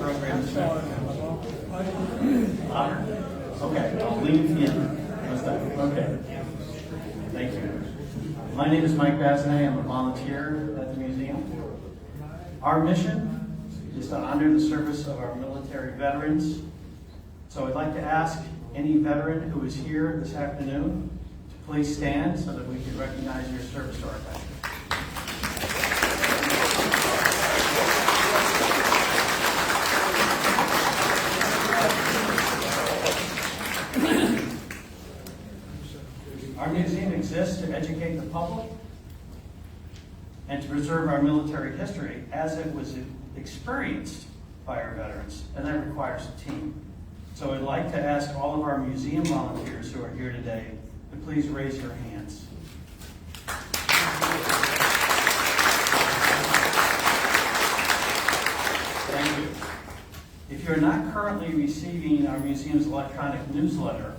program this morning? Honor? Okay, I'll leave in. Okay. Thank you. My name is Mike Bazine. I'm a volunteer at the museum. Our mission is to honor the service of our military veterans. So I'd like to ask any veteran who is here this afternoon to please stand so that we can recognize your service to our country. Our museum exists to educate the public and to preserve our military history as it was experienced by our veterans, and that requires a team. So I'd like to ask all of our museum volunteers who are here today to please raise your hands. Thank you. If you're not currently receiving our museum's electronic newsletter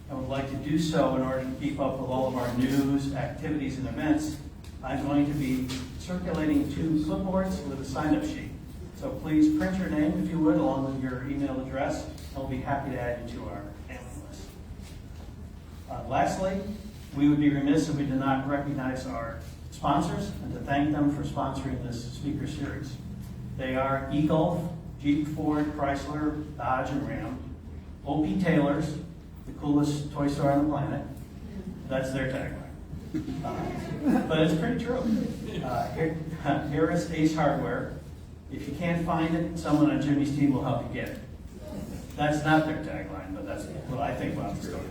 and would like to do so in order to keep up with all of our news, activities, and events, I'm going to be circulating 2 clipboards with a sign-up sheet. So please print your name, if you would, along with your email address, and we'll be happy to add you to our mailing list. Lastly, we would be remiss if we did not recognize our sponsors and to thank them for sponsoring this speaker series. They are eGolf, Jeep, Ford, Chrysler, Dodge, and Ram, O.P. Taylor's, the coolest toy store on the planet. That's their tagline. But it's pretty true. Harris Ace Hardware. If you can't find it, someone on Jimmy's team will help you get it. That's not their tagline, but that's what I think about the store.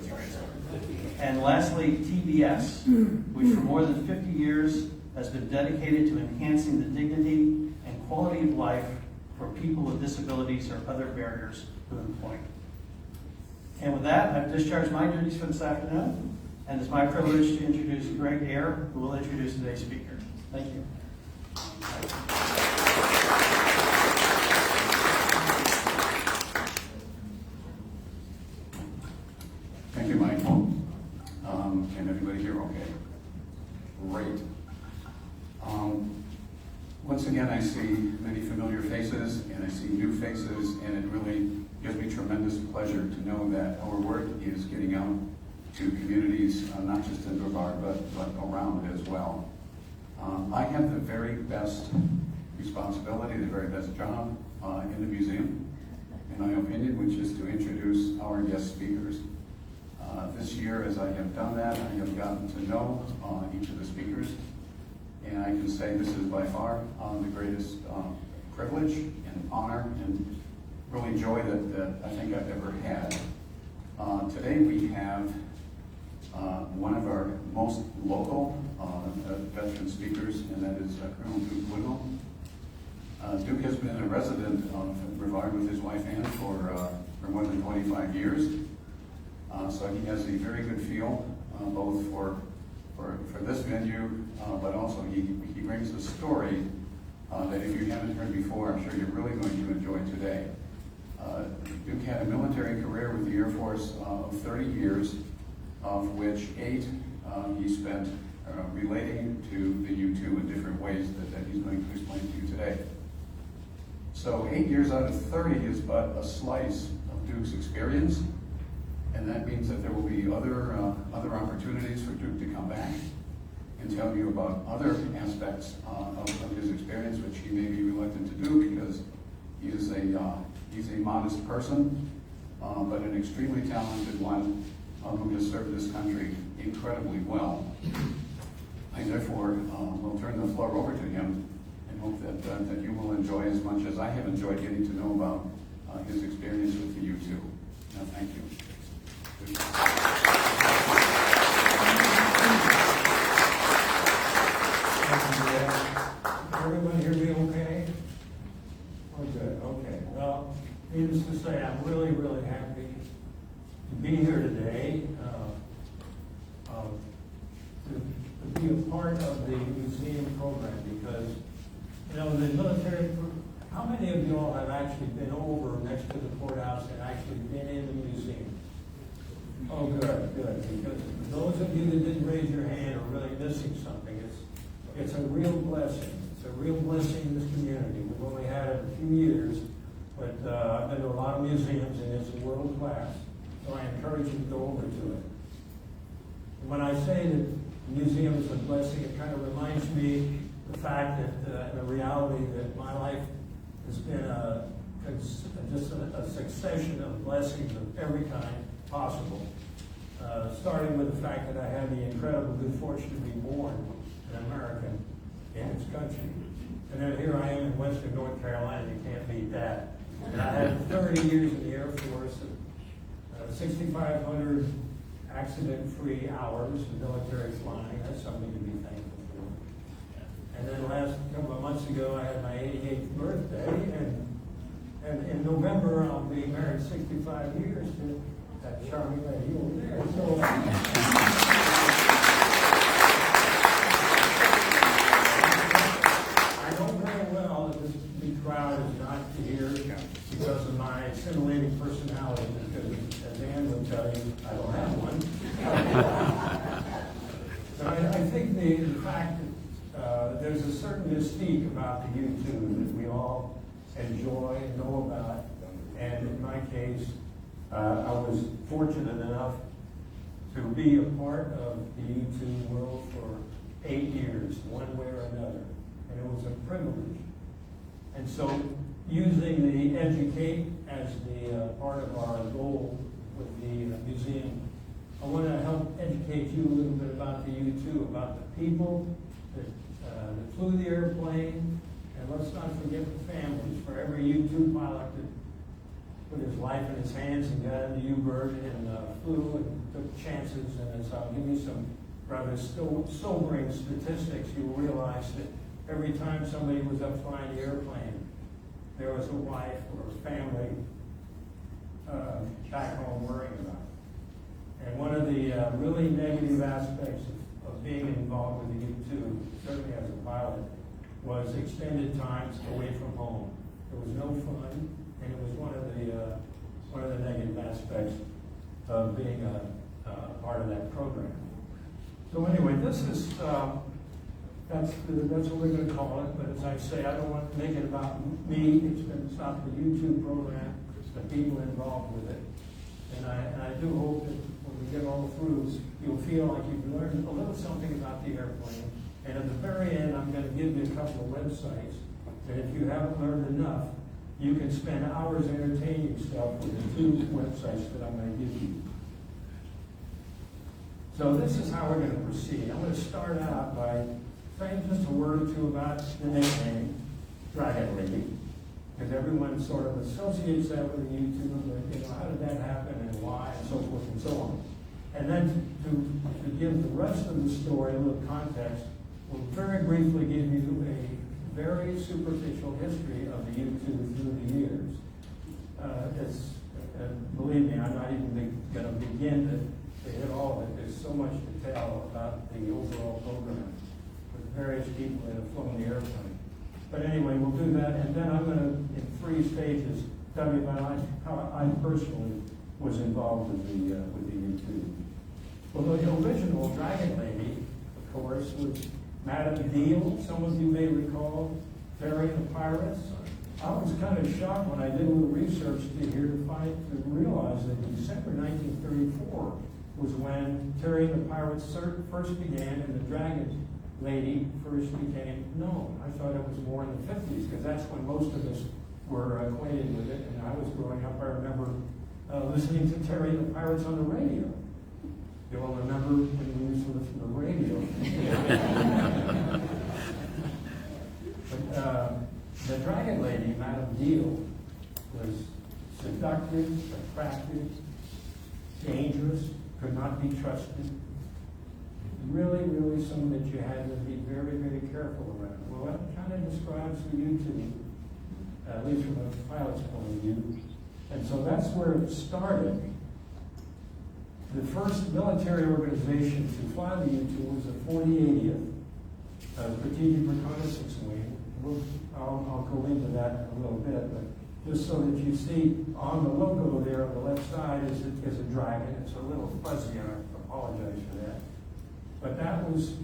And lastly, TBS, which for more than 50 years has been dedicated to enhancing the dignity and quality of life for people with disabilities or other barriers to employment. And with that, I've discharged my duties for this afternoon, and it's my privilege to introduce Greg Ayer, who will introduce today's speaker. Thank you. Thank you, Michael. Can everybody hear okay? Great. Once again, I see many familiar faces, and I see new faces, and it really gives me tremendous pleasure to know that our work is getting out to communities, not just in Brevard, but around as well. I have the very best responsibility, the very best job in the museum, in my opinion, which is to introduce our guest speakers. This year, as I have done that, I have gotten to know each of the speakers, and I can say this is by far the greatest privilege and honor and really joy that I think I've ever had. Today we have one of our most local veteran speakers, and that is Colonel Duke Woodhull. Duke has been a resident of Brevard with his wife Ann for more than 25 years. So he has a very good feel, both for this venue, but also he brings a story that if you haven't heard before, I'm sure you're really going to enjoy today. Duke had a military career with the Air Force of 30 years, of which 8 he spent relating to the U-2 in different ways that he's going to explain to you today. So 8 years out of 30 is but a slice of Duke's experience. And that means that there will be other opportunities for Duke to come back and tell you about other aspects of his experience, which he may be reluctant to do because he's a modest person, but an extremely talented one who has served this country incredibly well. I therefore will turn the floor over to him and hope that you will enjoy as much as I have enjoyed getting to know about his experience with the U-2. Now, thank you. Thank you. Everyone hear me okay? Oh, good. Okay. Well, needless to say, I'm really, really happy to be here today, to be a part of the museum program because, you know, the military, how many of you all have actually been over next to the courthouse and actually been in the museum? Oh, good. Because those of you that didn't raise your hand are really missing something. It's a real blessing. It's a real blessing in this community. We've only had it a few years, But I've been to a lot of museums, and it's world class, so I encourage you to go over to it. And when I say that the museum is a blessing, it kind of reminds me the fact that the reality that my life has been just a succession of blessings of every kind possible. Starting with the fact that I had the incredible good fortune to be born an American in this country. And then here I am in Western North Carolina, you can't beat that. And I had 30 years in the Air Force, 6,500 accident-free hours of military flying. That's something to be thankful for. And then last couple of months ago, I had my 88th birthday, and in November, I'll be married 65 years to that charming lady over there. So, I know very well that this big crowd is not here because of my scintillating personality, because as Ann will tell you, I don't have one. But I think the fact that there's a certain mystique about the U-2 that we all enjoy and know about, and in my case, I was fortunate enough to be a part of the U-2 world for 8 years, one way or another, and it was a privilege. And so, using the educate as the part of our goal with the museum, I want to help educate you a little bit about the U-2, about the people that flew the airplane, and let's not forget the families. For every U-2 pilot that put his life in his hands and got in the U-bird and flew and took chances, and as I'll give you some rather sobering statistics, you'll realize that every time somebody was up flying the airplane, there was a wife or a family back home worrying about it. And one of the really negative aspects of being involved with the U-2, certainly as a pilot, was extended times away from home. There was no fun, and it was one of the negative aspects of being a part of that program. So anyway, this is that's what we're going to call it. But as I say, I don't want to make it about me. It's about the U-2 program, the people involved with it, and I do hope that when we get all through, you'll feel like you've learned a little something about the airplane. And at the very end, I'm going to give you a couple of websites that if you haven't learned enough, you can spend hours entertaining yourself with the two websites that I'm going to give you. So this is how we're going to proceed. I'm going to start out by saying just a word or two about the nickname, Dragon Lady, because everyone sort of associates that with the U-2, but how did that happen and why, and so forth and so on. And then to give the rest of the story a little context, we'll very briefly give you a very superficial history of the U-2 through the years. Believe me, I'm not even going to begin to hit all of it. There's so much to tell about the overall program with various people that have flown the airplane. But anyway, we'll do that, and then I'm going to, in 3 stages, tell you about how I personally was involved with the U-2. Well, the original Dragon Lady, of course, was Madame Deal. Some of you may recall Terry and the Pirates. I was kind of shocked when I did a little research to realize that in December 1934 was when Terry and the Pirates first began and the Dragon Lady first became known. I thought it was more in the 50s because that's when most of us were acquainted with it. And I was growing up, I remember listening to Terry and the Pirates on the radio. You all remember when we used to listen to the radio? But the Dragon Lady, Madame Deal, was seductive, attractive, dangerous, could not be trusted. Really, really someone that you had to be very, very careful around. Well, that kind of describes the U-2, at least from a pilot's point of view. And so that's where it started. The first military organization to fly the U-2 was the 4080th Strategic Reconnaissance Wing. I'll go into that in a little bit, but just so that you see on the logo there on the left side is a dragon. It's a little fuzzy, and I apologize for that. But that was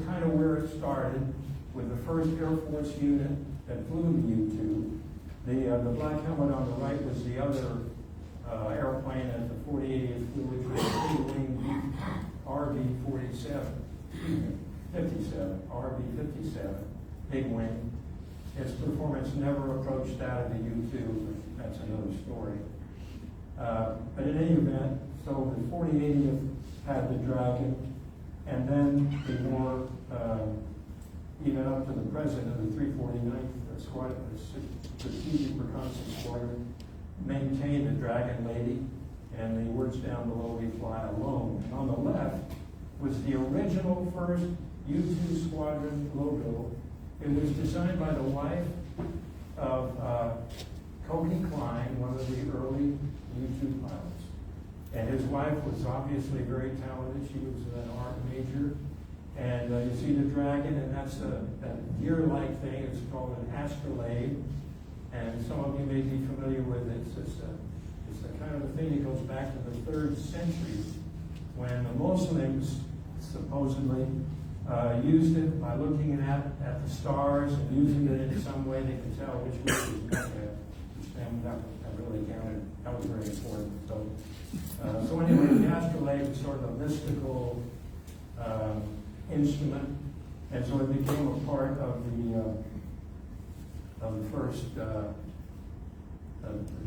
kind of where it started with the first Air Force unit that flew the U-2. The black helmet on the right was the other airplane at the 4080th, which was a big-wing RB-47, 57, RB-57, big wing. Its performance never approached that of the U-2, but that's another story. But in any event, so the 4080th had the Dragon, and then the more, even up to the present of the 349th Squadron, the Strategic Reconnaissance Squadron, maintained the Dragon Lady, and the words down below, we fly alone. And on the left was the original first U-2 Squadron logo. It was designed by the wife of Cockpit, one of the early U-2 pilots. And his wife was obviously very talented. She was an art major. And you see the Dragon, and that's that gear-like thing. It's called an astrolabe. And some of you may be familiar with it. It's a kind of a thing that goes back to the 3rd century when the Muslims supposedly used it by looking at the stars and using it in some way they could tell which way was Mecca. And that really counted. That was very important. So anyway, the astrolabe was sort of a mystical instrument, and so it became a part of the first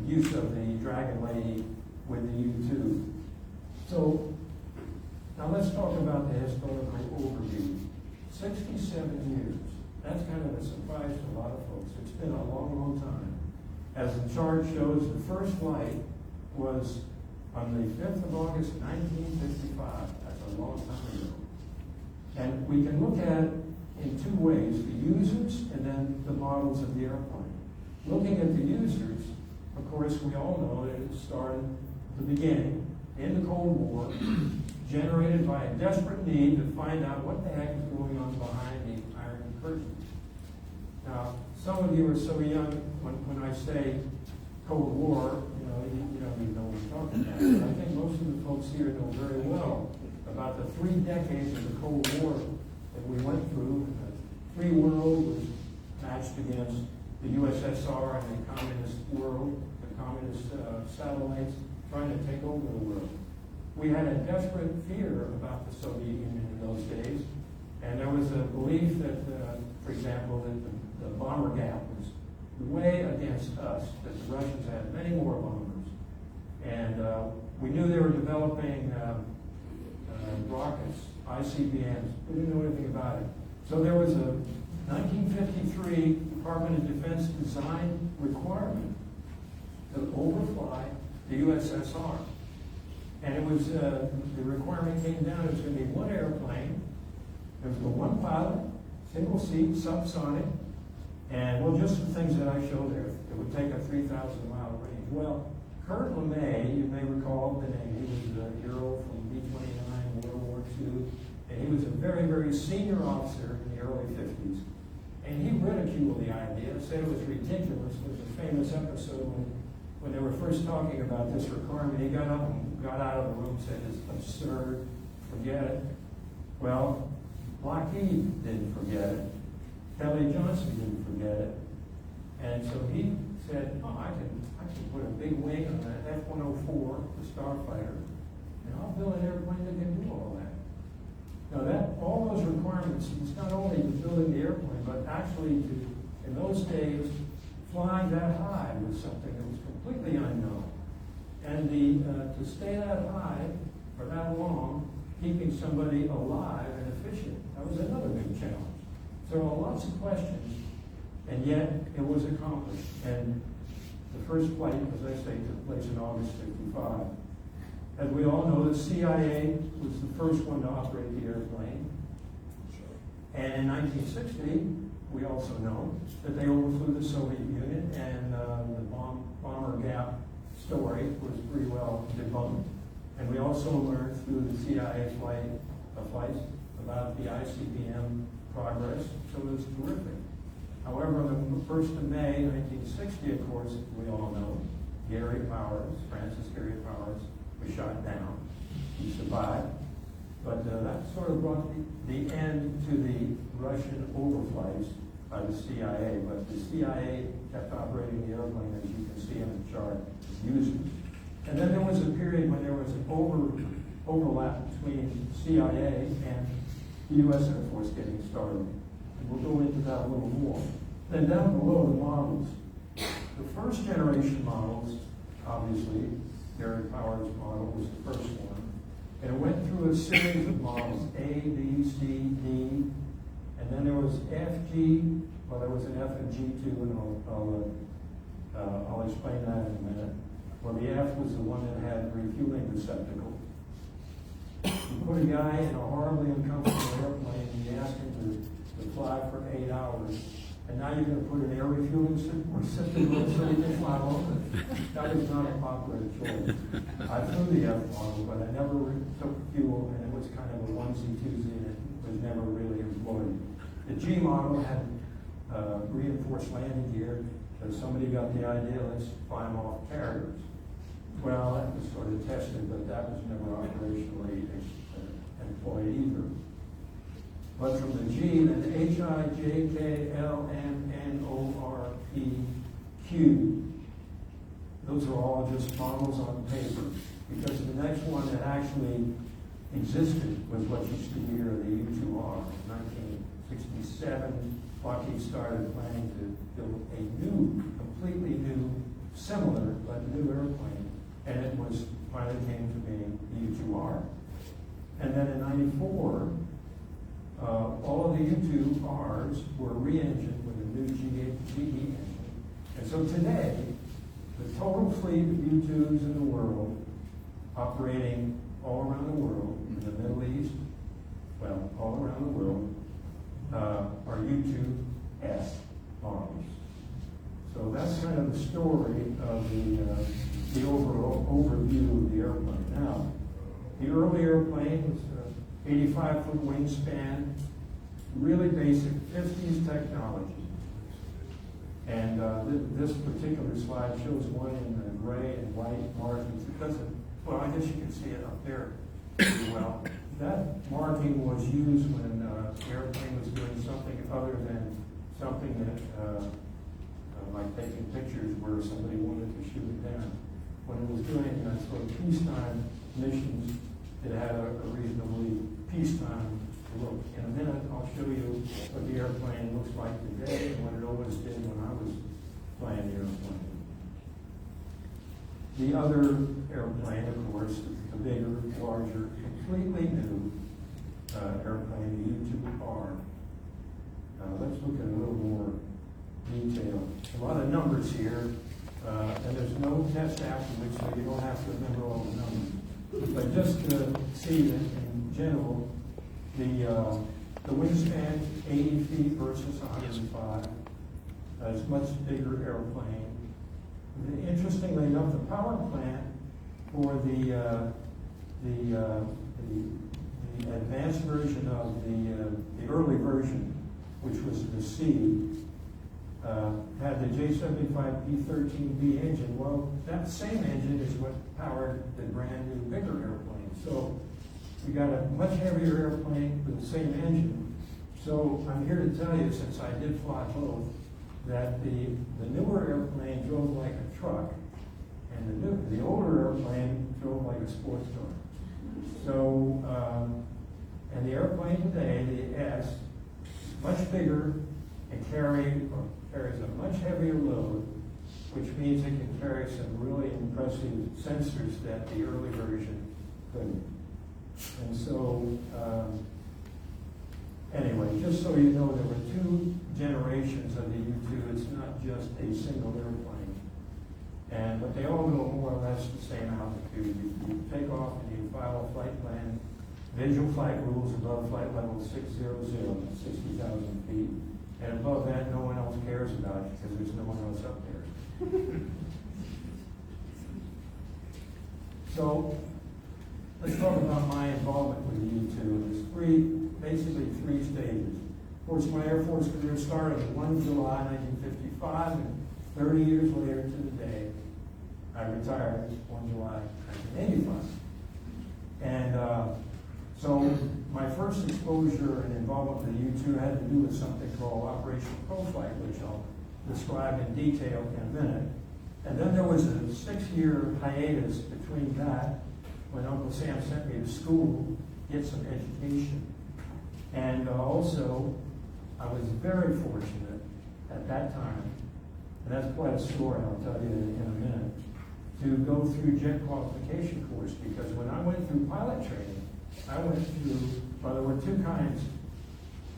use of the Dragon Lady with the U-2. So now let's talk about the historical overview. 67 years. That's kind of a surprise to a lot of folks. It's been a long, long time. As the chart shows, the first flight was on the 5th of August, 1955. That's a long time ago. And we can look at it in two ways, the users and then the models of the airplane. Looking at the users, of course, we all know that it started at the beginning, in the Cold War, generated by a desperate need to find out what the heck is going on behind the Iron Curtain. Now, some of you are so young, when I say Cold War, you don't even know what I'm talking about. But I think most of the folks here know very well about the 3 decades of the Cold War that we went through. The free world was matched against the USSR and the communist world, the communist satellites trying to take over the world. We had a desperate fear about the Soviet Union in those days, and there was a belief that, for example, that the bomber gap was way against us, that the Russians had many more bombers. And we knew they were developing rockets, ICBMs. We didn't know anything about it. So there was a 1953 Department of Defense design requirement to overfly the USSR. And it was, the requirement came down, it was going to be one airplane, there was one pilot, single seat, subsonic, and well, just the things that I showed there. It would take a 3,000-mile range. Well, Kurt Lemay, you may recall the name, he was a hero from B-29, World War II, and he was a very, very senior officer in the early 50s. And he ridiculed the idea, said it was ridiculous. There was a famous episode when they were first talking about this requirement. He got up and got out of the room, said it's absurd, forget it. Well, Lockheed didn't forget it. Kelly Johnson didn't forget it. And so he said, oh, I can put a big wing on that F-104, the Starfighter, and I'll build an airplane that can do all that. Now all those requirements, it's not only building the airplane, but actually in those days, flying that high was something that was completely unknown. And to stay that high for that long, keeping somebody alive and efficient, that was another big challenge. So lots of questions, and yet it was accomplished. And the first flight, as I say, took place in August 55. As we all know, the CIA was the first one to operate the airplane. And in 1960, we also know that they overflew the Soviet Union, and the bomber gap story was pretty well debunked. And we also learned through the CIA flights about the ICBM progress, so it was terrific. However, on the 1st of May, 1960, of course, we all know, Francis Gary Powers, was shot down. He survived. But that sort of brought the end to the Russian overflights by the CIA, but the CIA kept operating the airplane, as you can see on the chart, users. And then there was a period when there was an overlap between CIA and the U.S. Air Force getting started. And we'll go into that a little more. Then down below, the models. The first generation models, obviously, Gary Powers' model was the first one. And it went through a series of models, A, B, C, D, and then there was F, G, well, there was an F and G too, and I'll explain that in a minute. Well, the F was the one that had refueling receptacle. You put a guy in a horribly uncomfortable airplane and you ask him to fly for 8 hours, and now you're going to put an air refueling receptacle so he can fly over. That was not a popular choice. I flew the F model, but I never took fuel, and it was kind of a onesie-twosie, and it was never really employed. The G model had reinforced landing gear, because somebody got the idea, let's fly them off carriers. Well, that was sort of tested, but that was never operationally employed either. But from the G, then H, I, J, K, L, M, N, O, R, P, Q. Those are all just models on paper, because the next one that actually existed was what you see here, the U-2R. In 1967, Lockheed started planning to build a new, completely new, similar but new airplane, and it was finally came to being the U-2R. And then in '94, all of the U-2Rs were re-engined with a new GE engine. And so today, the total fleet of U-2s in the world, operating all around the world, in the Middle East, well, all around the world, are U-2S models. So that's kind of the story of the overall overview of the airplane. Now, the early airplane was 85-foot wingspan, really basic 50s technology. And this particular slide shows one in gray and white markings. Because of, well, I guess you can see it up there pretty well. That marking was used when the airplane was doing something other than something that, like taking pictures where somebody wanted to shoot it down. When it was doing sort of peacetime missions, it had a reasonably peacetime look. In a minute, I'll show you what the airplane looks like today and what it always did when I was flying the airplane. The other airplane, of course, the bigger, larger, completely new airplane, the U-2R. Let's look at a little more detail. A lot of numbers here, and there's no test afterwards, so you don't have to remember all the numbers. But just to see that in general, the wingspan, 80 feet versus 105, is much bigger airplane. Interestingly enough, the power plant for the advanced version of the early version, which was the C, had the J75B13B engine. Well, that same engine is what powered the brand new bigger airplane. So we got a much heavier airplane with the same engine. So I'm here to tell you, since I did fly both, that the newer airplane drove like a truck, and the older airplane drove like a sports car. So, and the airplane today, the S, much bigger and carries a much heavier load, which means it can carry some really impressive sensors that the early version couldn't. And so, anyway, just so you know, there were two generations of the U-2. It's not just a single airplane. But they all go more or less the same altitude. You take off and you file a flight plan. Visual flight rules above flight level 600, 60,000 feet. And above that, no one else cares about it because there's no one else up there. So, let's talk about my involvement with the U-2. There's basically three stages. Of course, my Air Force career started on 1 July 1955, and 30 years later to the day, I retired 1 July 1985. And So my first exposure and involvement with the U-2 had to do with something called Operation Proflight, which I'll describe in detail in a minute. And then there was a 6-year hiatus between that, when Uncle Sam sent me to school to get some education. And also, I was very fortunate at that time, and that's quite a story, I'll tell you in a minute, to go through jet qualification course, because when I went through pilot training, I went through, well, there were two kinds,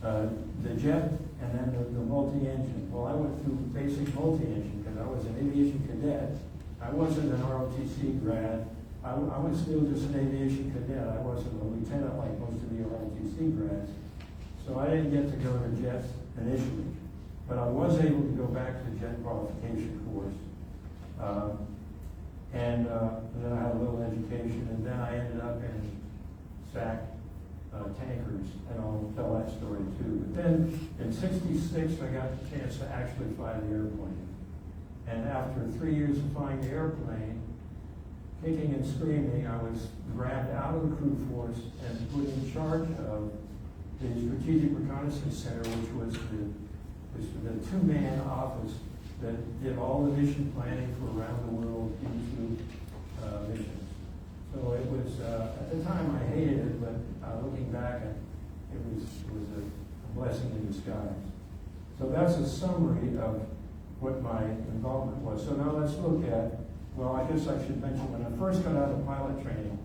the jet and then the multi-engine. Well, I went through basic multi-engine because I was an aviation cadet. I wasn't an ROTC grad. I was still just an aviation cadet. I wasn't a lieutenant like most of the ROTC grads. So I didn't get to go to jets initially. But I was able to go back to the jet qualification course. And then I had a little education, and then I ended up in SAC tankers, and I'll tell that story too. But then in '66, I got the chance to actually fly the airplane. And after 3 years of flying the airplane, kicking and screaming, I was grabbed out of the crew force and put in charge of the Strategic Reconnaissance Center, which was the two-man office that did all the mission planning for around the world U-2 missions. So it was, at the time I hated it, but looking back, it was a blessing in disguise. So that's a summary of what my involvement was. So now let's look at, well, I guess I should mention, when I first got out of pilot training,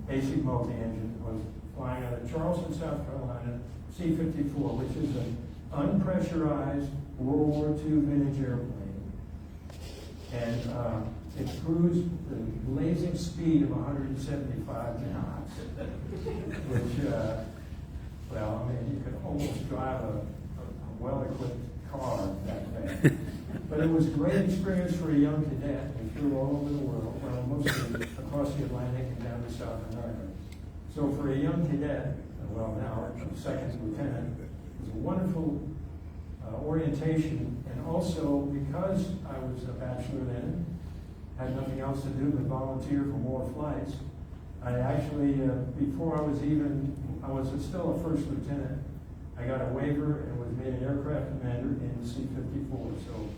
basic multi-engine, I was flying out of Charleston, South Carolina, C-54, which is an unpressurized World War II vintage airplane. And it cruised the blazing speed of 175 knots, which, well, I mean, you could almost drive a well-equipped car that fast. But it was a great experience for a young cadet. We flew all over the world, well, mostly across the Atlantic and down to South America. So for a young cadet, well, now I'm second lieutenant, it was a wonderful orientation. And also, because I was a bachelor then, had nothing else to do but volunteer for more flights, I actually, before I was still a first lieutenant, I got a waiver and was made an aircraft commander in the C-54. So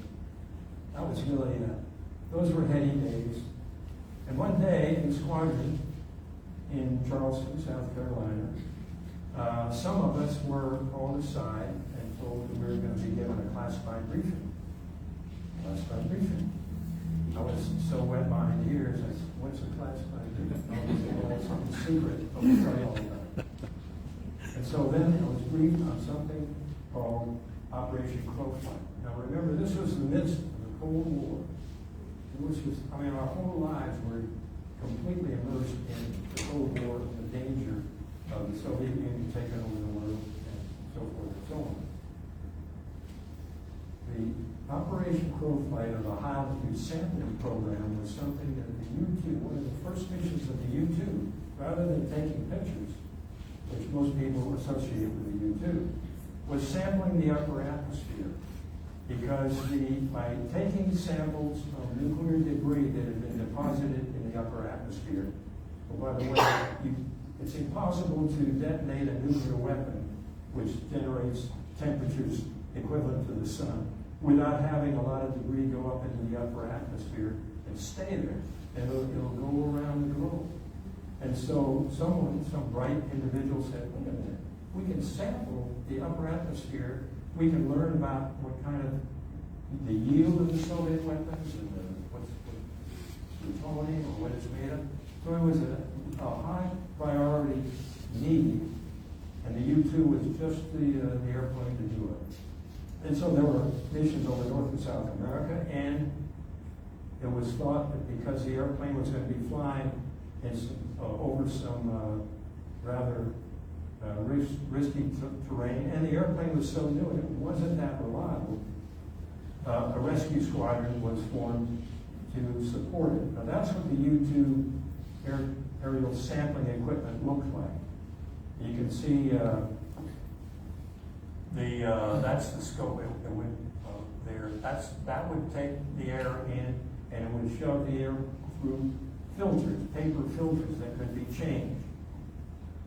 that was really, those were heady days. And one day in Squadron in Charleston, South Carolina, some of us were called aside and told that we were going to be given a classified briefing. Classified briefing. I was so wet behind the ears, I said, what's a classified briefing? Well, it's something secret, but we'll tell you all about it. And so then I was briefed on something called Operation Claustrophobia. Now remember, this was in the midst of the Cold War, which was, I mean, our whole lives were completely immersed in the Cold War and the danger of the Soviet Union taking over the world and so forth and so on. The Operation Crowflight, or the high altitude sampling program, was something that the U-2, one of the first missions of the U-2, rather than taking pictures, which most people associate with the U-2, was sampling the upper atmosphere. Because by taking samples of nuclear debris that had been deposited in the upper atmosphere, well, by the way, it's impossible to detonate a nuclear weapon which generates temperatures equivalent to the sun without having a lot of debris go up into the upper atmosphere and stay there. And it'll go around the globe. And so some bright individual said, wait a minute, we can sample the upper atmosphere. We can learn about what kind of the yield of the Soviet weapons and what's plutonium or what it's made of. So it was a high priority need, and the U-2 was just the airplane to do it. And so there were missions over North and South America, and it was thought that because the airplane was going to be flying over some rather risky terrain, and the airplane was so new and it wasn't that reliable, a rescue squadron was formed to support it. Now that's what the U-2 aerial sampling equipment looked like. You can see that's the scope. It would there. That would take the air in, and it would shove the air through filters, paper filters that could be changed.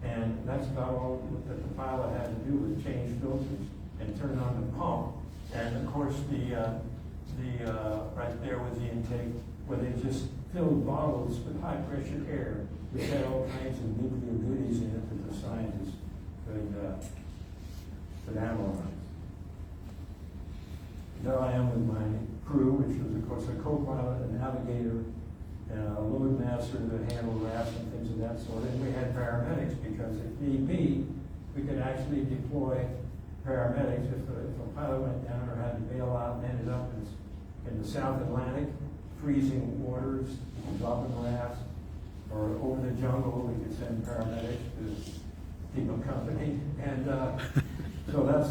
And that's about all that the pilot had to do was change filters and turn on the pump. And of course, right there was the intake where they just filled bottles with high pressure air, which had all kinds of nuclear goodies in it that the scientists could analyze. There I am with my crew, which was of course a co-pilot, a navigator, and a load master that handled rafts and things of that sort. And we had paramedics because if need be, we could actually deploy paramedics if a pilot went down or had to bail out and ended up in the South Atlantic, freezing waters, dropping rafts, or over the jungle, we could send paramedics to keep them company. And so that's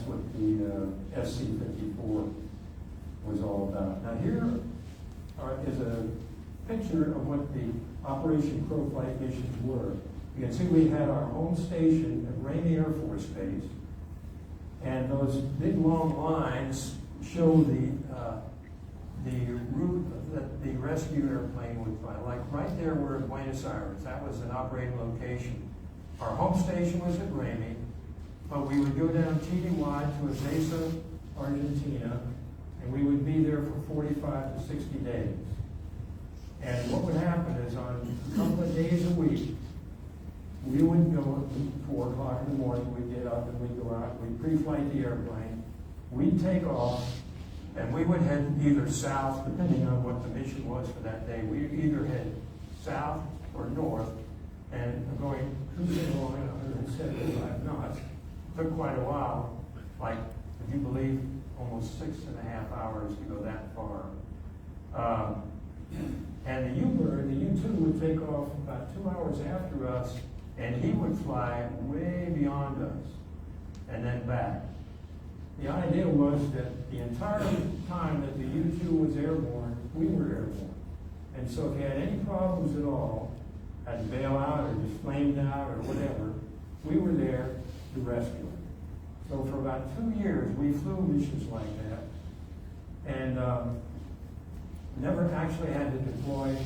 what the SC-54 was all about. Now here is a picture of what the Operation Crow flight missions were. You can see we had our home station at Lemay Air Force Base, and those big long lines show the route that the rescue airplane would fly. Like right there, we're in Buenos Aires. That was an operating location. Our home station was at Lemay, but we would go down TDY to Ezeiza, Argentina, and we would be there for 45 to 60 days. And what would happen is on a couple of days a week, we would go at 4 o'clock in the morning, we'd get up and we'd go out, we'd pre-flight the airplane, we'd take off, and we would head either south, depending on what the mission was for that day. We'd either head south or north, and going cruising along at 175 knots. Took quite a while, like, if you believe, almost 6.5 hours to go that far. And the U-bird, the U-2 would take off about 2 hours after us, and he would fly way beyond us, and then back. The idea was that the entire time that the U-2 was airborne, we were airborne. And so if you had any problems at all, had to bail out or just flamed out or whatever, we were there to rescue him. So for about 2 years, we flew missions like that, and never actually had to deploy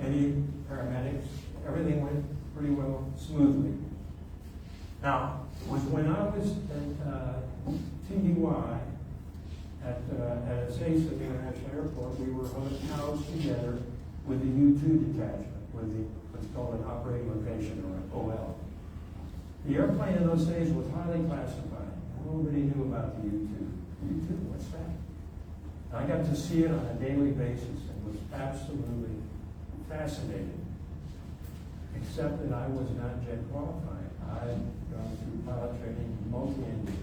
any paramedics. Everything went pretty well, smoothly. Now, was when I was at TDY at Ezeiza International Airport, we were housed together with the U-2 detachment, with what's called an operating location, or an OL. The airplane in those days was highly classified. Nobody knew about the U-2. U-2, what's that? I got to see it on a daily basis and was absolutely fascinated, except that I was not jet qualified. I had gone through pilot training multi-engine.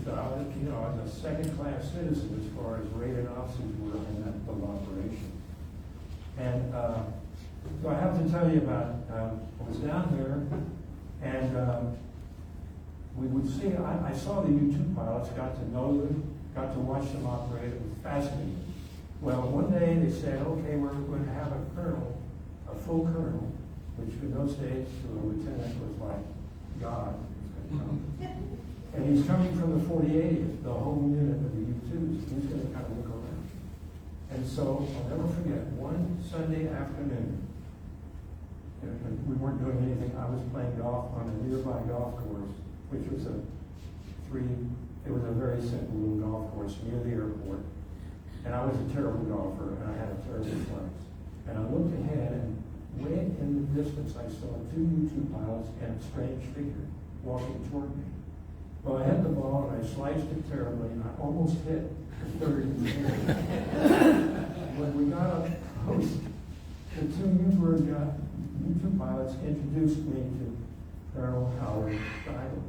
So I was, I was a second-class citizen as far as rated officers were in that little operation. And so I have to tell you about, I was down there, and we would see, I saw the U-2 pilots, got to know them, got to watch them operate. It was fascinating. Well, one day they said, okay, we're going to have a colonel, a full colonel, which in those days to a lieutenant was like God. And he's coming from the 48th, the home unit of the U-2s. He's going to kind of look around. And so I'll never forget, one Sunday afternoon, we weren't doing anything. I was playing golf on a nearby golf course, which was it was a very simple little golf course near the airport. And I was a terrible golfer, and I had a terrible slice. And I looked ahead, and way in the distance, I saw 2 U-2 pilots and a strange figure walking toward me. Well, I had the ball, and I sliced it terribly, and I almost hit the third in the air. When we got up close, the 2 U-2 pilots introduced me to Colonel Howard Steidel.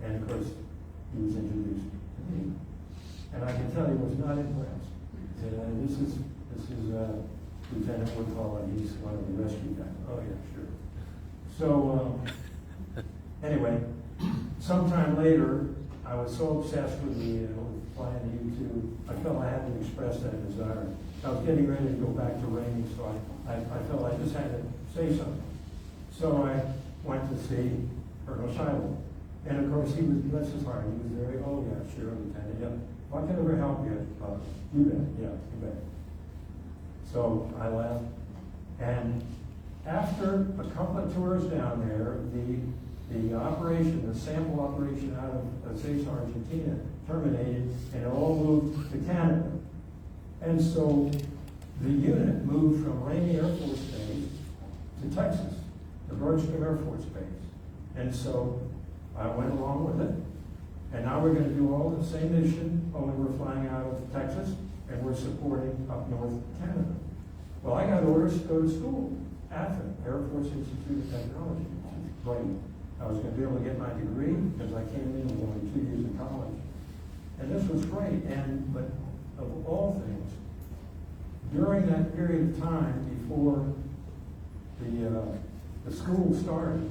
And of course, he was introduced to me. And I can tell he was not impressed. This is Lieutenant Woodhull, and he's one of the rescue guys. Oh yeah, sure. So anyway, sometime later, I was so obsessed with flying the U-2, I felt I had to express that desire. I was getting ready to go back to Lemay, so I felt I just had to say something. So I went to see Colonel Scheibel. And of course, he was, bless his heart, he was very, oh yeah, sure, Lieutenant, yeah. If I can ever help you, you bet, yeah, you bet. So I left, and After a couple of tours down there, the operation, the sample operation out of Ezeiza, Argentina, terminated, and it all moved to Canada. And so the unit moved from Lemay Air Force Base to Texas, the Birchcombe Air Force Base. And so I went along with it. And now we're going to do all the same mission, only we're flying out of Texas, and we're supporting up north Canada. Well, I got orders to go to school, AFIT, Air Force Institute of Technology. Great. I was going to be able to get my degree because I came in with only 2 years in college. And this was great. But of all things, during that period of time before the school started,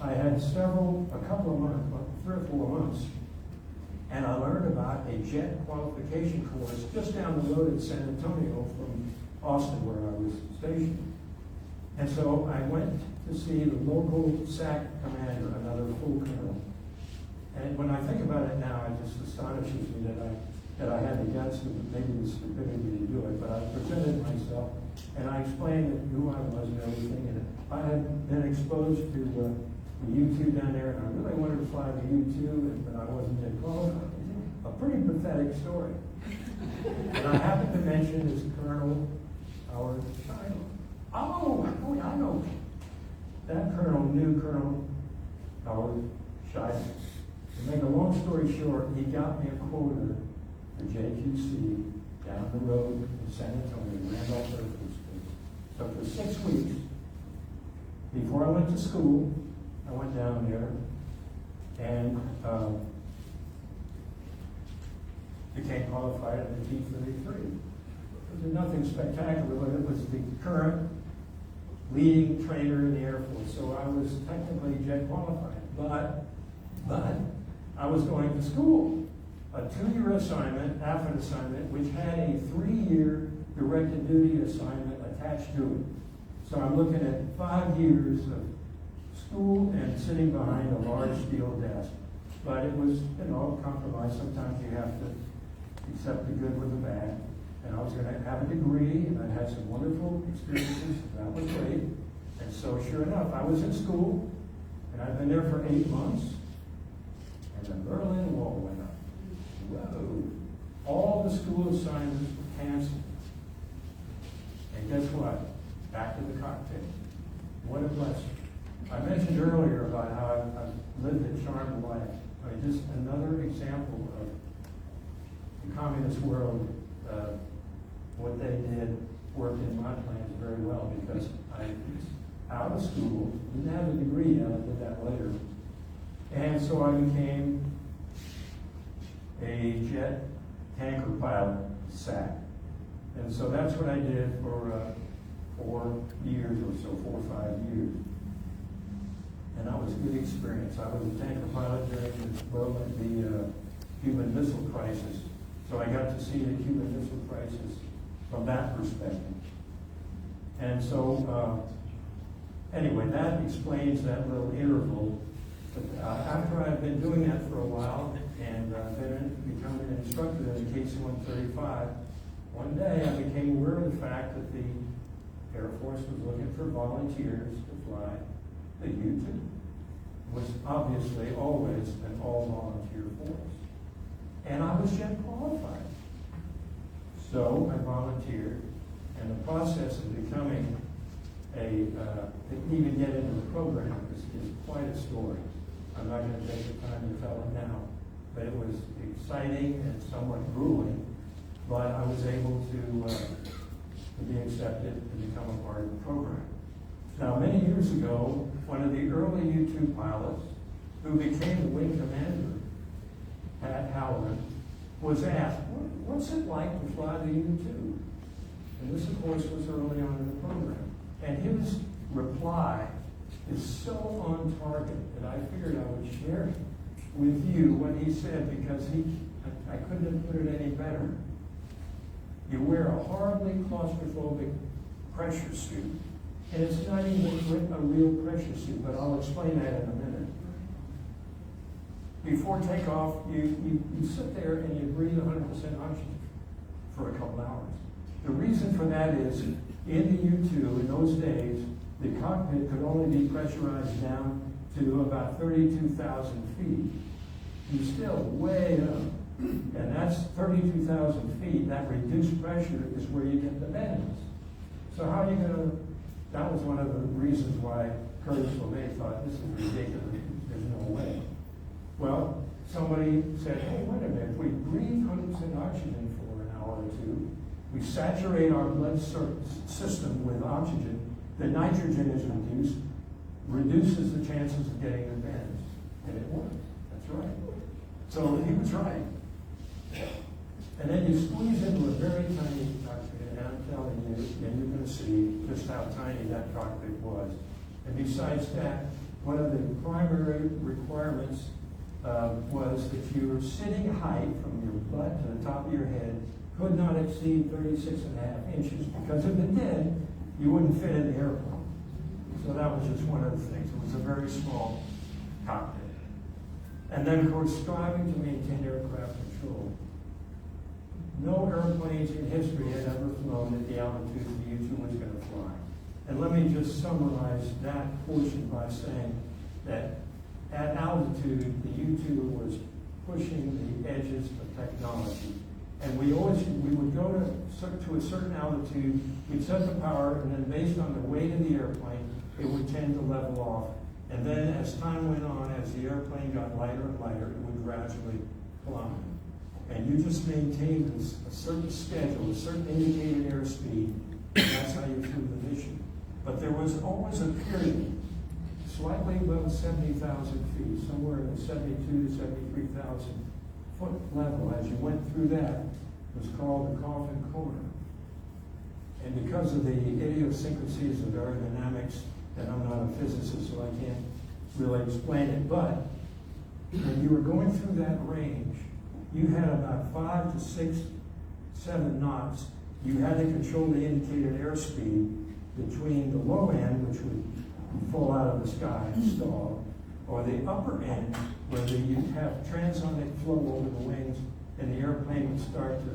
I had a couple of months, 3 or 4 months, and I learned about a jet qualification course just down the road in San Antonio from Austin, where I was stationed. And so I went to see the local SAC commander, another full colonel. And when I think about it now, it just astonishes me that I had the guts and maybe the stupidity to do it. But I presented myself, and I explained who I was and everything. And I had been exposed to the U-2 down there, and I really wanted to fly the U-2, but I wasn't yet qualified. A pretty pathetic story. And I happened to mention his Colonel Howard Shiloh. Oh, I know. That colonel knew Colonel Howard Shiloh. To make a long story short, he got me a quota for JQC down the road in San Antonio, Randolph Air Force Base. So for 6 weeks, before I went to school, I went down there and became qualified at the T-33. It was nothing spectacular, but it was the current leading trainer in the Air Force, so I was technically jet qualified. But I was going to school, a 2-year assignment, AFIT assignment, which had a 3-year directed duty assignment attached to it. So I'm looking at 5 years of school and sitting behind a large steel desk. But it was, a compromise. Sometimes you have to accept the good with the bad. And I was going to have a degree, and I had some wonderful experiences. That was great. And so sure enough, I was in school, and I've been there for 8 months, and the Berlin Wall went up. Whoa. All the school assignments were canceled. And guess what? Back to the cockpit. What a blessing. I mentioned earlier about how I've lived a charmed life. Just another example of the communist world. What they did worked in my plans very well because I was out of school, didn't have a degree yet, I did that later. And so I became a jet tanker pilot, SAC. And so that's what I did for 4 years or so, 4 or 5 years. And that was a good experience. I was a tanker pilot during the Cuban Missile Crisis. So I got to see the Cuban Missile Crisis from that perspective. And so, anyway, that explains that little interval. But after I've been doing that for a while and becoming an instructor in the KC-135, one day I became aware of the fact that the Air Force was looking for volunteers to fly the U-2. It was obviously always an all-volunteer force. And I was jet qualified. So I volunteered, and the process of becoming to even get into the program is quite a story. I'm not going to take the time to tell it now, but it was exciting and somewhat grueling, but I was able to be accepted and become a part of the program. Now, many years ago, one of the early U-2 pilots, who became the wing commander, Pat Halloran, was asked, what's it like to fly the U-2? And this, of course, was early on in the program. And his reply is so on target that I figured I would share with you what he said, because I couldn't have put it any better. You wear a horribly claustrophobic pressure suit, and it's not even a real pressure suit, but I'll explain that in a minute. Before takeoff, you sit there and you breathe 100% oxygen for a couple hours. The reason for that is, in the U-2, in those days, the cockpit could only be pressurized down to about 32,000 feet. You're still way up. And that's 32,000 feet. That reduced pressure is where you get the bends. So how are you going to, that was one of the reasons why Curtis Lemay thought this is ridiculous. There's no way. Well, somebody said, hey, wait a minute, if we breathe 100% oxygen for an hour or two, we saturate our blood system with oxygen, the nitrogen is reduces the chances of getting the bends. And it works. That's right. So he was right. And then you squeeze into a very tiny cockpit, and I'm telling you, and you're going to see just how tiny that cockpit was. And besides that, one of the primary requirements was that your sitting height from your butt to the top of your head could not exceed 36.5 inches, because if it did, you wouldn't fit in the airplane. So that was just one of the things. It was a very small cockpit. And then, of course, striving to maintain aircraft control. No airplanes in history had ever flown at the altitude the U-2 was going to fly. And let me just summarize that portion by saying that at altitude, the U-2 was pushing the edges of technology. And we would go to a certain altitude, we'd set the power, and then based on the weight of the airplane, it would tend to level off. And then as time went on, as the airplane got lighter and lighter, it would gradually climb. And you just maintained a certain schedule, a certain indicated airspeed, and that's how you flew the mission. But there was always a period, slightly above 70,000 feet, somewhere in the 72 to 73,000 foot level. As you went through that, it was called the Coffin Corner. And because of the idiosyncrasies of aerodynamics, and I'm not a physicist, so I can't really explain it, but when you were going through that range, you had about 5 to 6, 7 knots. You had to control the indicated airspeed between the low end, which would fall out of the sky and stall, or the upper end, where you'd have transonic flow over the wings, and the airplane would start to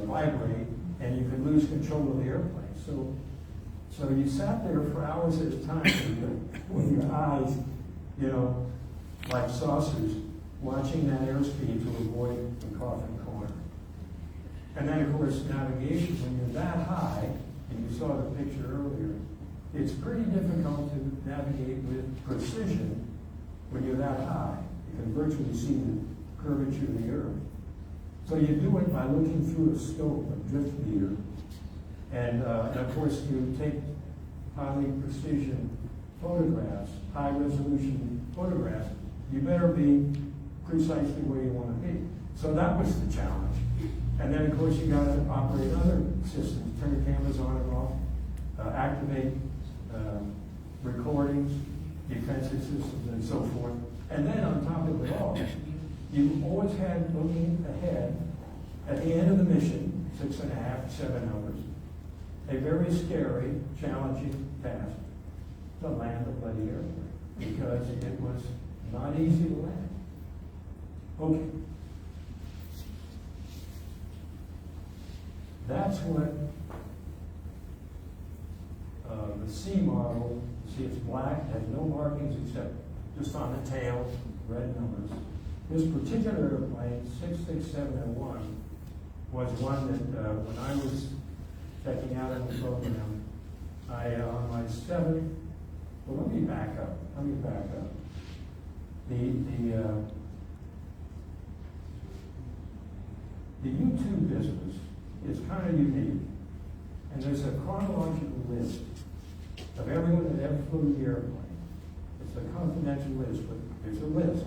vibrate, and you could lose control of the airplane. So you sat there for hours at a time with your eyes, like saucers, watching that airspeed to avoid the Coffin Corner. And then, of course, navigation, when you're that high, and you saw the picture earlier, it's pretty difficult to navigate with precision when you're that high. You can virtually see the curvature of the Earth. So you do it by looking through a scope, a drift meter, and of course you take highly precision photographs, high resolution photographs. You better be precisely where you want to be. So that was the challenge. And then of course you got to operate other systems, turn the cameras on and off, activate recordings, defensive systems, and so forth. And then on top of it all, you always had looking ahead at the end of the mission, 6.5, 7 hours, a very scary, challenging task to land a bloody airplane, because it was not easy to land. Okay. That's what the C model, see it's black, has no markings except just on the tail, red numbers. This particular airplane, 66701, was one that when I was checking out in the program, on my 7th, well, let me back up. The U-2 business is kind of unique, and there's a chronological list of everyone that ever flew the airplane. It's a confidential list, but there's a list.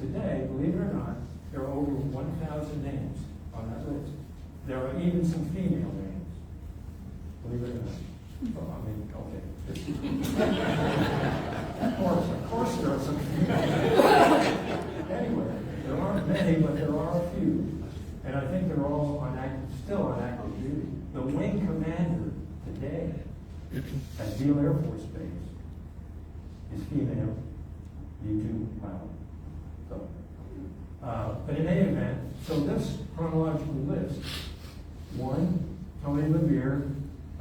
Today, believe it or not, there are over 1,000 names on that list. There are even some female names, believe it or not. Well, I mean, okay. Of course there are some female names. Anyway, there aren't many, but there are a few. And I think they're all still on active duty. The wing commander today at Beale Air Force Base is female, U-2 pilot. So, but in any event, so this chronological list: 1, Tony Levere,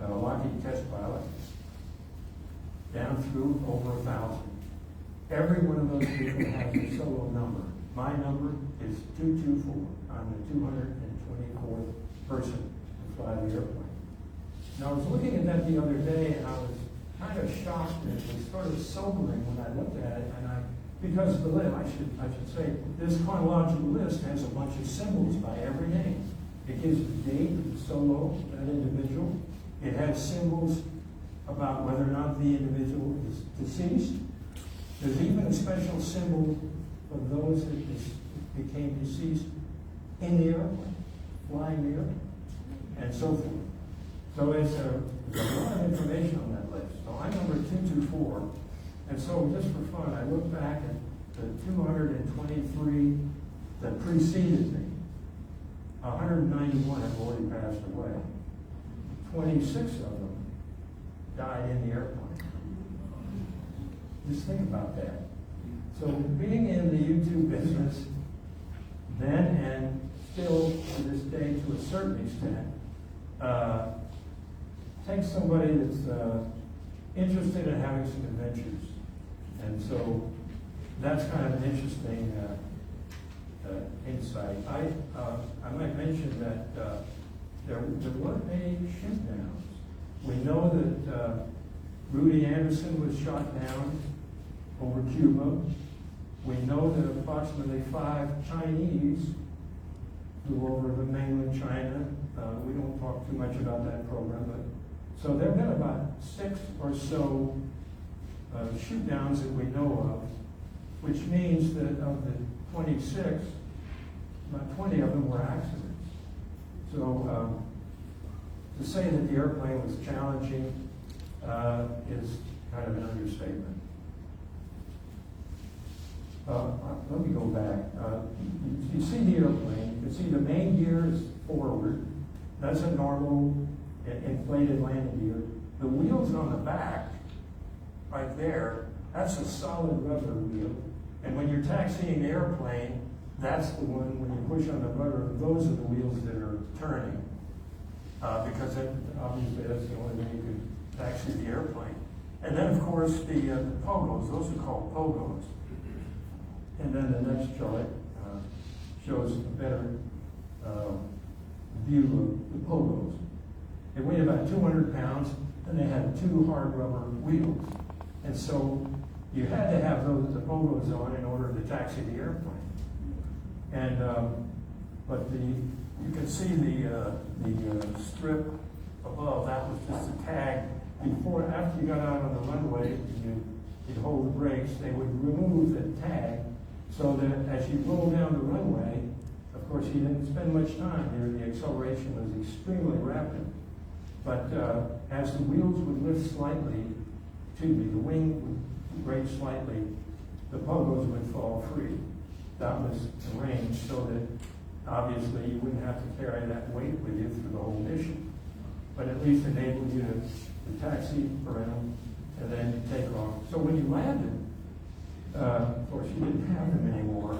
Lockheed test pilot; down through over 1,000. Every one of those people has a solo number. My number is 224. I'm the 224th person to fly the airplane. Now, I was looking at that the other day, and I was kind of shocked, and it was sort of sobering when I looked at it, because the list, I should say, this chronological list has a bunch of symbols by every name. It gives the date of the solo, that individual. It has symbols about whether or not the individual is deceased. There's even a special symbol for those that became deceased in the airplane, flying the airplane, and so forth. So there's a lot of information on that list. So I'm number 224. And so just for fun, I look back at the 223 that preceded me. 191 have already passed away. 26 of them died in the airplane. Just think about that. So being in the U-2 business, then and still to this day to a certain extent, takes somebody that's interested in having some adventures. And so that's kind of an interesting insight. I might mention that there weren't any shoot downs. We know that Rudy Anderson was shot down over Cuba. We know that approximately 5 Chinese flew over the mainland China. We don't talk too much about that program, but so there have been about 6 or so shoot downs that we know of, which means that of the 26, about 20 of them were accidents. So to say that the airplane was challenging is kind of an understatement. Let me go back. You see the airplane. You can see the main gear is forward. That's a normal inflated landing gear. The wheels on the back, right there, that's a solid rubber wheel. And when you're taxiing the airplane, that's the one, when you push on the rudder, those are the wheels that are turning. Because obviously that's the only way you can taxi the airplane. And then, of course, the pogos, those are called pogos. And then the next chart shows a better view of the pogos. They weighed about 200 pounds, and they had 2 hard rubber wheels. And so you had to have the pogos on in order to taxi the airplane. And but you can see the strip above. That was just a tag. After you got out on the runway, you'd hold the brakes. They would remove the tag so that as you roll down the runway, of course, you didn't spend much time here. The acceleration was extremely rapid. But as the wheels would lift slightly, the wing would break slightly, the pogos would fall free. That was arranged so that obviously you wouldn't have to carry that weight with you through the whole mission, but at least enabled you to taxi around and then take off. So when you landed, of course you didn't have them anymore,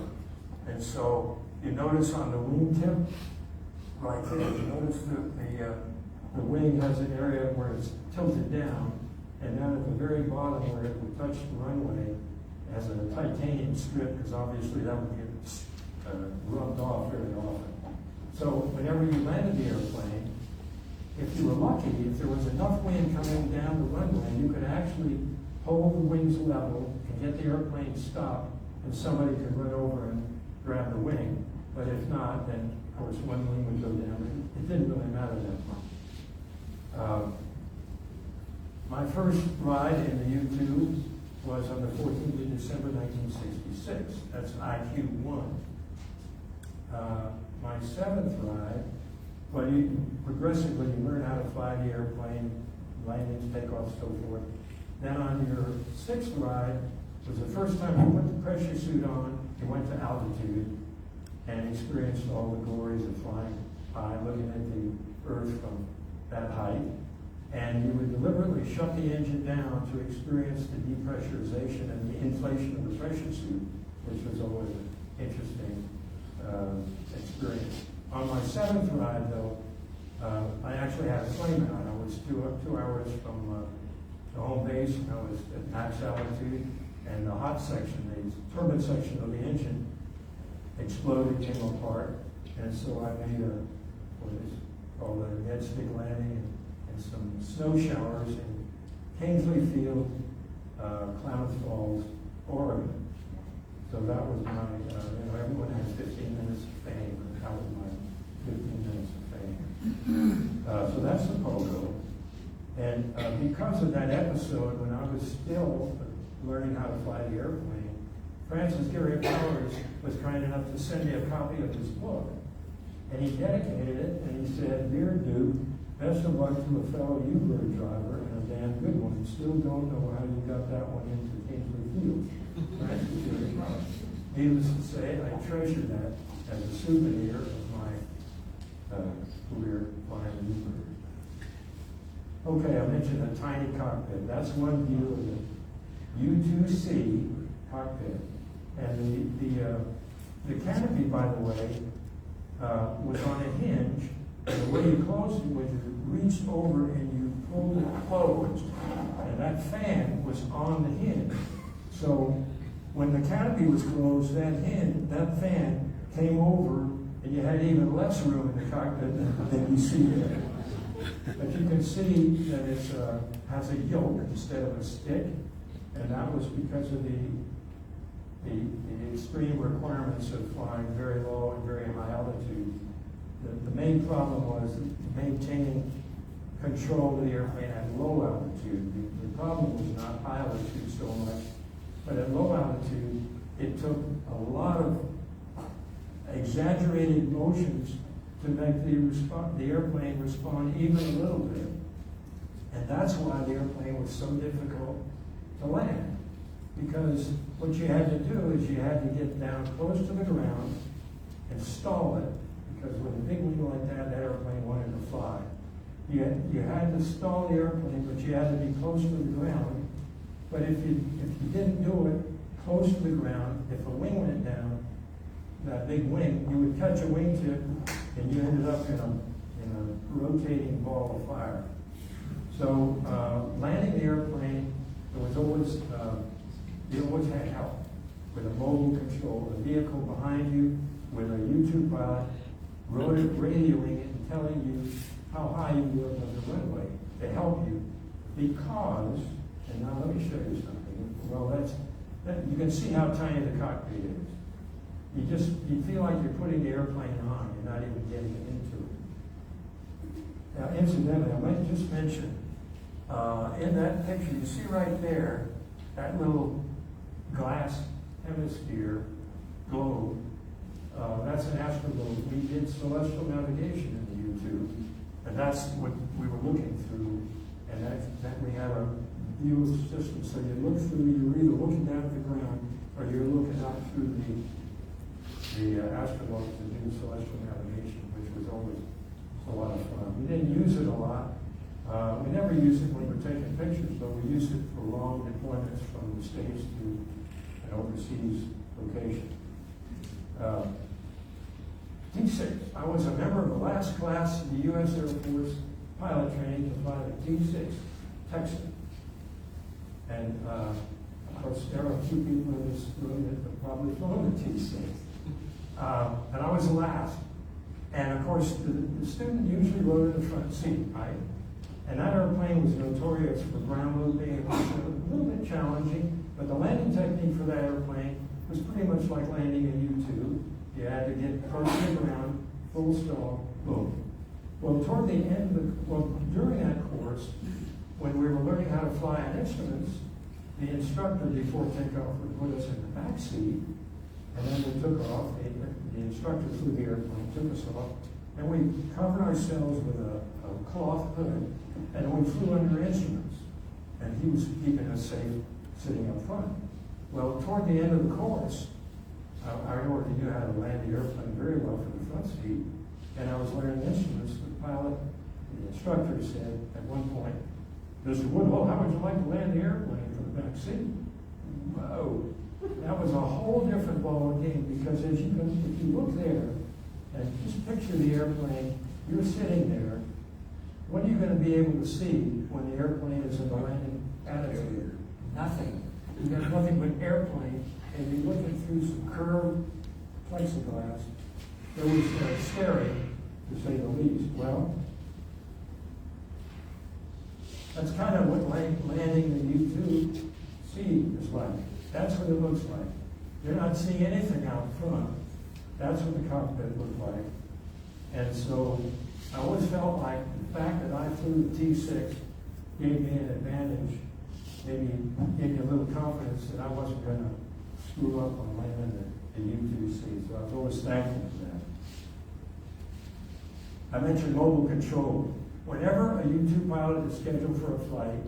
and so you notice on the wingtip, right there, you notice the wing has an area where it's tilted down, and down at the very bottom where it would touch the runway has a titanium strip, because obviously that would get rubbed off very often. So whenever you landed the airplane, if you were lucky, if there was enough wind coming down the runway, you could actually hold the wings level and get the airplane stopped, and somebody could run over and grab the wing. But if not, then of course one wing would go down. It didn't really matter that much. My first ride in the U-2 was on the 14th of December 1966. That's IQ-1. My 7th ride, well, progressively you learn how to fly the airplane, landings, takeoffs, so forth. Then on your 6th ride was the first time you put the pressure suit on, you went to altitude and experienced all the glories of flying high, looking at the Earth from that height. And you would deliberately shut the engine down to experience the depressurization and the inflation of the pressure suit, which was always an interesting experience. On my 7th ride, though, I actually had a flame out. I was two hours from the home base, is at max altitude, and the hot section, the turbine section of the engine exploded, came apart, and so I made what is called a head stick landing and some snow showers in Kingsley Field, Klamath Falls, Oregon. So that was my, everyone has 15 minutes of fame, and that was my 15 minutes of fame. So that's the pogo. And because of that episode, when I was still learning how to fly the airplane, Francis Gary Powers was kind enough to send me a copy of his book. And he dedicated it, and he said, "Dear Duke, best of luck to a fellow U-bird driver, and a damn good one. Still don't know how you got that one into Kingsley Field." Francis Gary Powers. Needless to say, I treasure that as a souvenir of my career flying U-bird. Okay, I mentioned a tiny cockpit. That's one view of the U-2C cockpit. And the canopy, by the way, was on a hinge. And the way you closed it was you reached over and you pulled it closed. And that fan was on the hinge. So when the canopy was closed, that fan came over, and you had even less room in the cockpit than you see there. But you can see that it has a yoke instead of a stick, and that was because of the extreme requirements of flying very low and very high altitude. The main problem was maintaining control of the airplane at low altitude. The problem was not high altitude so much, but at low altitude, it took a lot of exaggerated motions to make the airplane respond even a little bit. And that's why the airplane was so difficult to land. Because what you had to do is you had to get down close to the ground and stall it. Because with a big wing like that airplane wanted to fly. You had to stall the airplane, but you had to be close to the ground. But if you didn't do it close to the ground, if a wing went down, that big wing, you would catch a wingtip, and you ended up in a rotating ball of fire. So landing the airplane, you always had help with a mobile control, a vehicle behind you with a U-2 pilot, radioing it and telling you how high you were on the runway to help you. Because, and now let me show you something. Well, you can see how tiny the cockpit is. You feel like you're putting the airplane on, you're not even getting into it. Now, incidentally, I might just mention, in that picture, you see right there, that little glass hemisphere globe, that's an astroglobe. We did celestial navigation in the U-2, and that's what we were looking through, and that we had a view of the system. So you look through, you're either looking down at the ground, or you're looking out through the astroglobe to do celestial navigation, which was always a lot of fun. We didn't use it a lot. We never used it when we were taking pictures, but we used it for long deployments from the States to an overseas location. T6. I was a member of the last class in the U.S. Air Force pilot training to fly the T6 Texan. And of course, there are a few people in this room that have probably flown the T6. And I was the last. And of course, the student usually rode in the front seat, right? And that airplane was notorious for ground looping. It was a little bit challenging, but the landing technique for that airplane was pretty much like landing a U-2. You had to get close to the ground, full stall, boom. Well, toward the end during that course, when we were learning how to fly on instruments, the instructor before takeoff would put us in the back seat, and then we took off. The instructor flew the airplane, took us off, and we covered ourselves with a cloth hood, and we flew under instruments. And he was keeping us safe sitting up front. Well, toward the end of the course, I already knew how to land the airplane very well from the front seat, and I was learning instruments. The instructor said at one point, "Mr. Woodhull, how would you like to land the airplane from the back seat?" Whoa. That was a whole different ball game, because if you look there and just picture the airplane, you're sitting there, what are you going to be able to see when the airplane is in the landing attitude. Nothing. You got nothing but airplane, and you're looking through some curved plexiglass. It was scary, to say the least. Well, that's kind of what landing the U-2C is like. That's what it looks like. You're not seeing anything out front. That's what the cockpit looked like. And so I always felt like the fact that I flew the T6 gave me an advantage, maybe gave me a little confidence that I wasn't going to screw up on landing the U-2C. So I was always thankful for that. I mentioned mobile control. Whenever a U-2 pilot is scheduled for a flight,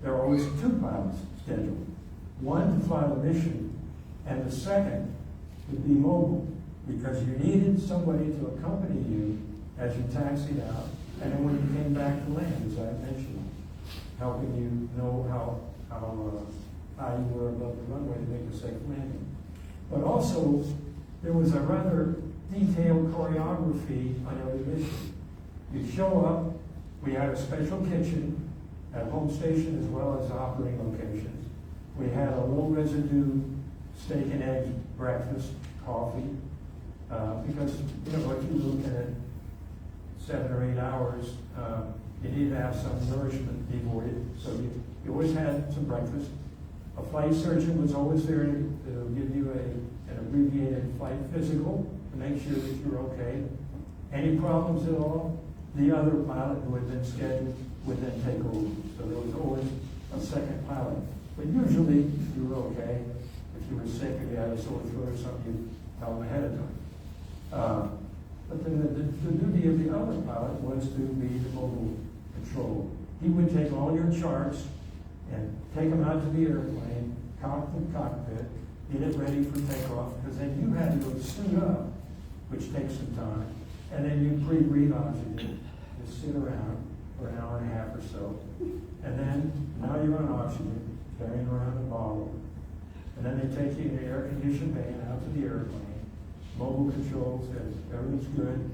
there are always two pilots scheduled. One to fly the mission, and the second to be mobile, because you needed somebody to accompany you as you taxied out, and then when you came back to land, as I mentioned, helping you know how high you were above the runway to make a safe landing. But also, there was a rather detailed choreography on every mission. You'd show up, we had a special kitchen at home station as well as operating locations. We had a low residue steak and eggs breakfast, coffee, because, you know, if you're looking at 7 or 8 hours, you need to have some nourishment before you. So you always had some breakfast. A flight surgeon was always there to give you an abbreviated flight physical to make sure that you're okay. Any problems at all, the other pilot who had been scheduled would then take over. So there was always a second pilot. But usually you were okay. If you were sick or you had a sore throat or something, you tell them ahead of time. But then the duty of the other pilot was to be the mobile control. He would take all your charts and take them out to the airplane, count the cockpit, get it ready for takeoff, because then you had to suit up, which takes some time, and then you pre-breathe oxygen, just sit around for an hour and a half or so, and then now you're on oxygen, carrying around a bottle, and then they take you in the air-conditioned van out to the airplane. Mobile control says everything's good,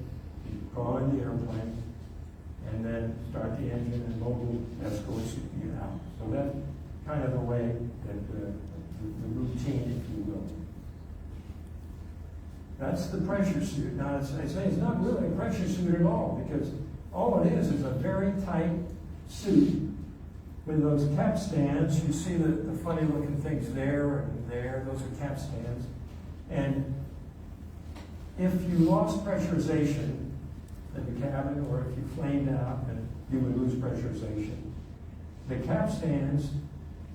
you call in the airplane, and then start the engine and mobile escorts you out. So that's kind of the way that the routine, if you will. That's the pressure suit. Now, I say it's not really a pressure suit at all, because all it is a very tight suit with those capstans. You see the funny looking things there and there, those are capstans. And if you lost pressurization in the cabin, or if you flamed out, and you would lose pressurization, the capstans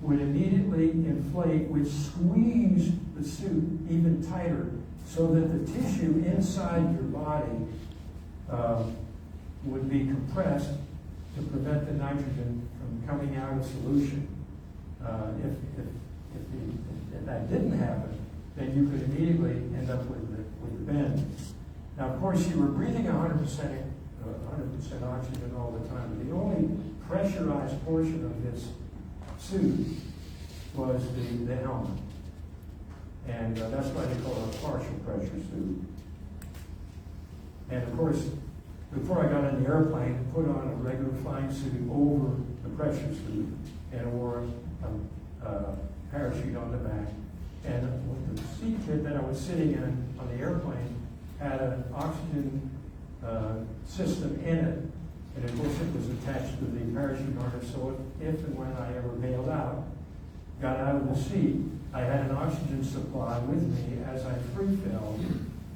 would immediately inflate, which squeezed the suit even tighter, so that the tissue inside your body would be compressed to prevent the nitrogen from coming out of solution. If that didn't happen, then you could immediately end up with the bend. Now, of course, you were breathing 100% oxygen all the time. But the only pressurized portion of this suit was the helmet. And that's why they call it a partial pressure suit. And of course, before I got in the airplane, I put on a regular flying suit over the pressure suit and wore a parachute on the back. And the seat kit that I was sitting in on the airplane had an oxygen system in it. And of course, it was attached to the parachute harness. So if and when I ever bailed out, got out of the seat, I had an oxygen supply with me as I free fell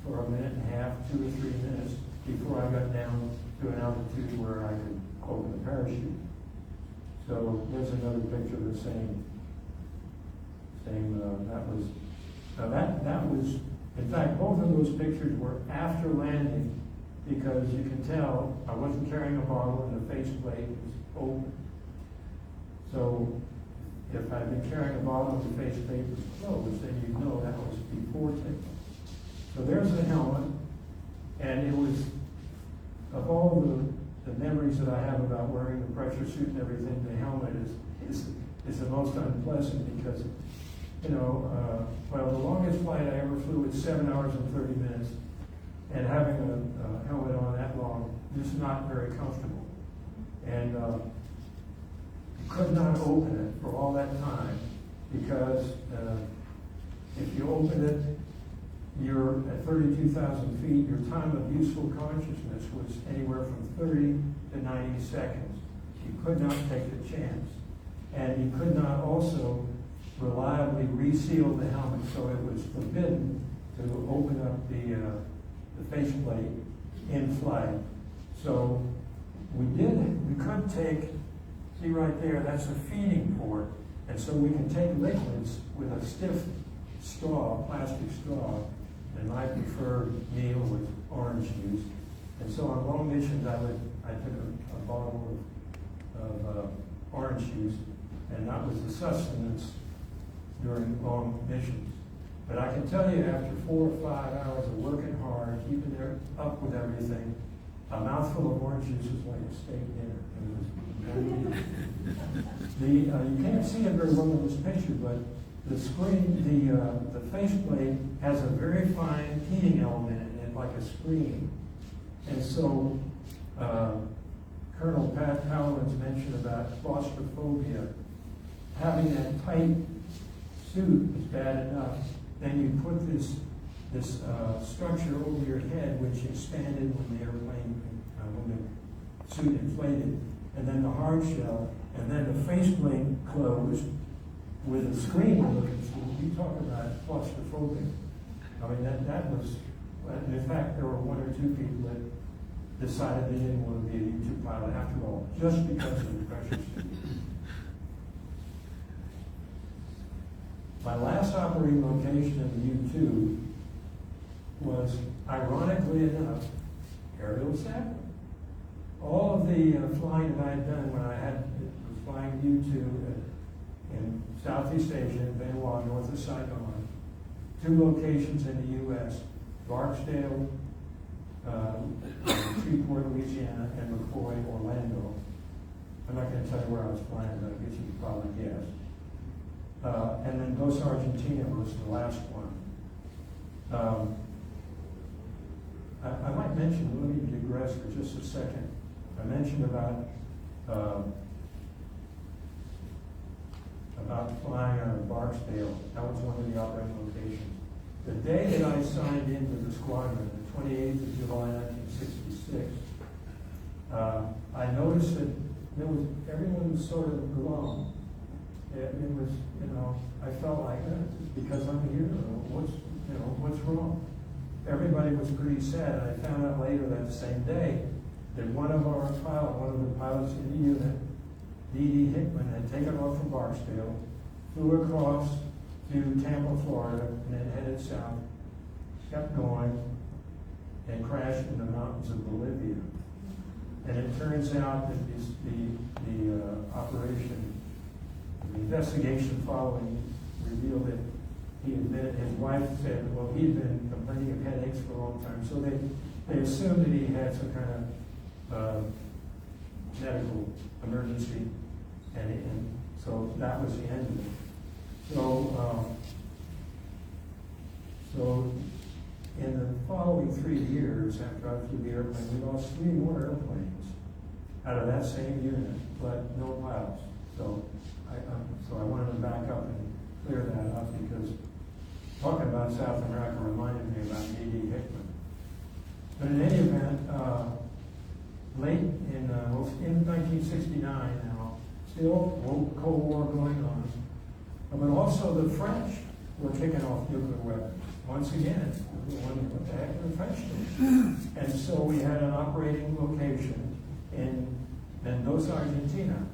for a minute and a half, 2 or 3 minutes, before I got down to an altitude where I could open the parachute. So there's another picture of the same. That was, in fact, both of those pictures were after landing, because you can tell I wasn't carrying a bottle and the faceplate was open. So if I'd been carrying a bottle and the faceplate was closed, then you'd know that was before takeoff. So there's the helmet, and it was, of all the memories that I have about wearing the pressure suit and everything, the helmet is the most unpleasant, because, you know, well, the longest flight I ever flew was 7 hours and 30 minutes, and having a helmet on that long is not very comfortable. And could not open it for all that time because if you open it, you're at 32,000 feet, your time of useful consciousness was anywhere from 30 to 90 seconds. You could not take the chance. And you could not also reliably reseal the helmet, so it was forbidden to open up the faceplate in flight. So we could take, see right there, that's a feeding port. And so we can take liquids with a stiff straw, plastic straw, and I prefer meal with orange juice. And so on long missions, I took a bottle of orange juice, and that was the sustenance during long missions. But I can tell you, after 4 or 5 hours of working hard, keeping up with everything, a mouthful of orange juice was like a steak dinner. You can't see it very well in this picture, but the screen, the faceplate has a very fine heating element in it, like a screen. And so, Colonel Pat Howland's mentioned about claustrophobia. Having that tight suit is bad enough. Then you put this structure over your head, which expanded when the airplane, when the suit inflated, and then the hard shell, and then the faceplate closed with a screen looking through. You talk about claustrophobia. I mean, that was, in fact, there were 1 or 2 people that decided they didn't want to be a U-2 pilot after all, just because of the pressure suit. My last operating location in the U-2 was, ironically enough, aerial sampling. All of the flying that I had done when I was flying U-2 in Southeast Asia, in Benoit, north of Saigon, 2 locations in the U.S., Barksdale, Shreveport, Louisiana, and McCoy, Orlando. I'm not going to tell you where I was flying, but I guess you could probably guess. And then Dos Argentina was the last one. I might mention, let me digress for just a second. I mentioned about flying out of Barksdale. That was one of the operating locations. The day that I signed into the squadron, the 28th of July, 1966, I noticed that everyone was sort of glum. It was, I felt like, because I'm here, what's wrong? Everybody was pretty sad. I found out later that same day that one of the pilots in the unit, D.D. Hickman, had taken off from Barksdale, flew across to Tampa, Florida, and then headed south, kept going, and crashed in the mountains of Bolivia. And it turns out that the operation, the investigation following revealed that his wife said, well, he'd been complaining of headaches for a long time, so they assumed that he had some kind of medical emergency, and so that was the end of it. So in the following 3 years after I flew the airplane, we lost 3 more airplanes out of that same unit, but no pilots. So I wanted to back up and clear that up, because talking about South America reminded me about D.D. Hickman. But in any event, late in 1969 now, still Cold War going on, but also the French were kicking off nuclear weapons. Once again, what the heck are the French doing? And so we had an operating location in Mendoza, Argentina.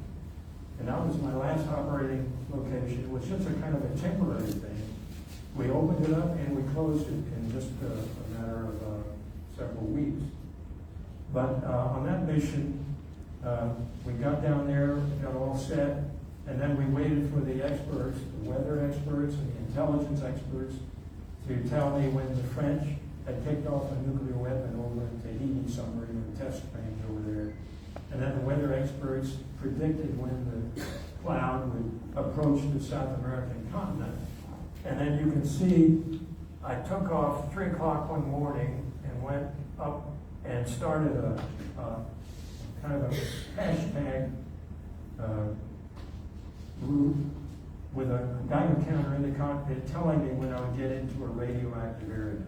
And that was my last operating location. It was just a kind of a temporary thing. We opened it up and we closed it in just a matter of several weeks. But on that mission, we got down there, got all set, and then we waited for the experts, the weather experts and the intelligence experts, to tell me when the French had kicked off a nuclear weapon over in Tahiti somewhere in the test range over there. And then the weather experts predicted when the cloud would approach the South American continent. And then you can see I took off 3 o'clock one morning and went up and started a kind of a hashtag route with a Geiger counter in the cockpit telling me when I would get into a radioactive area.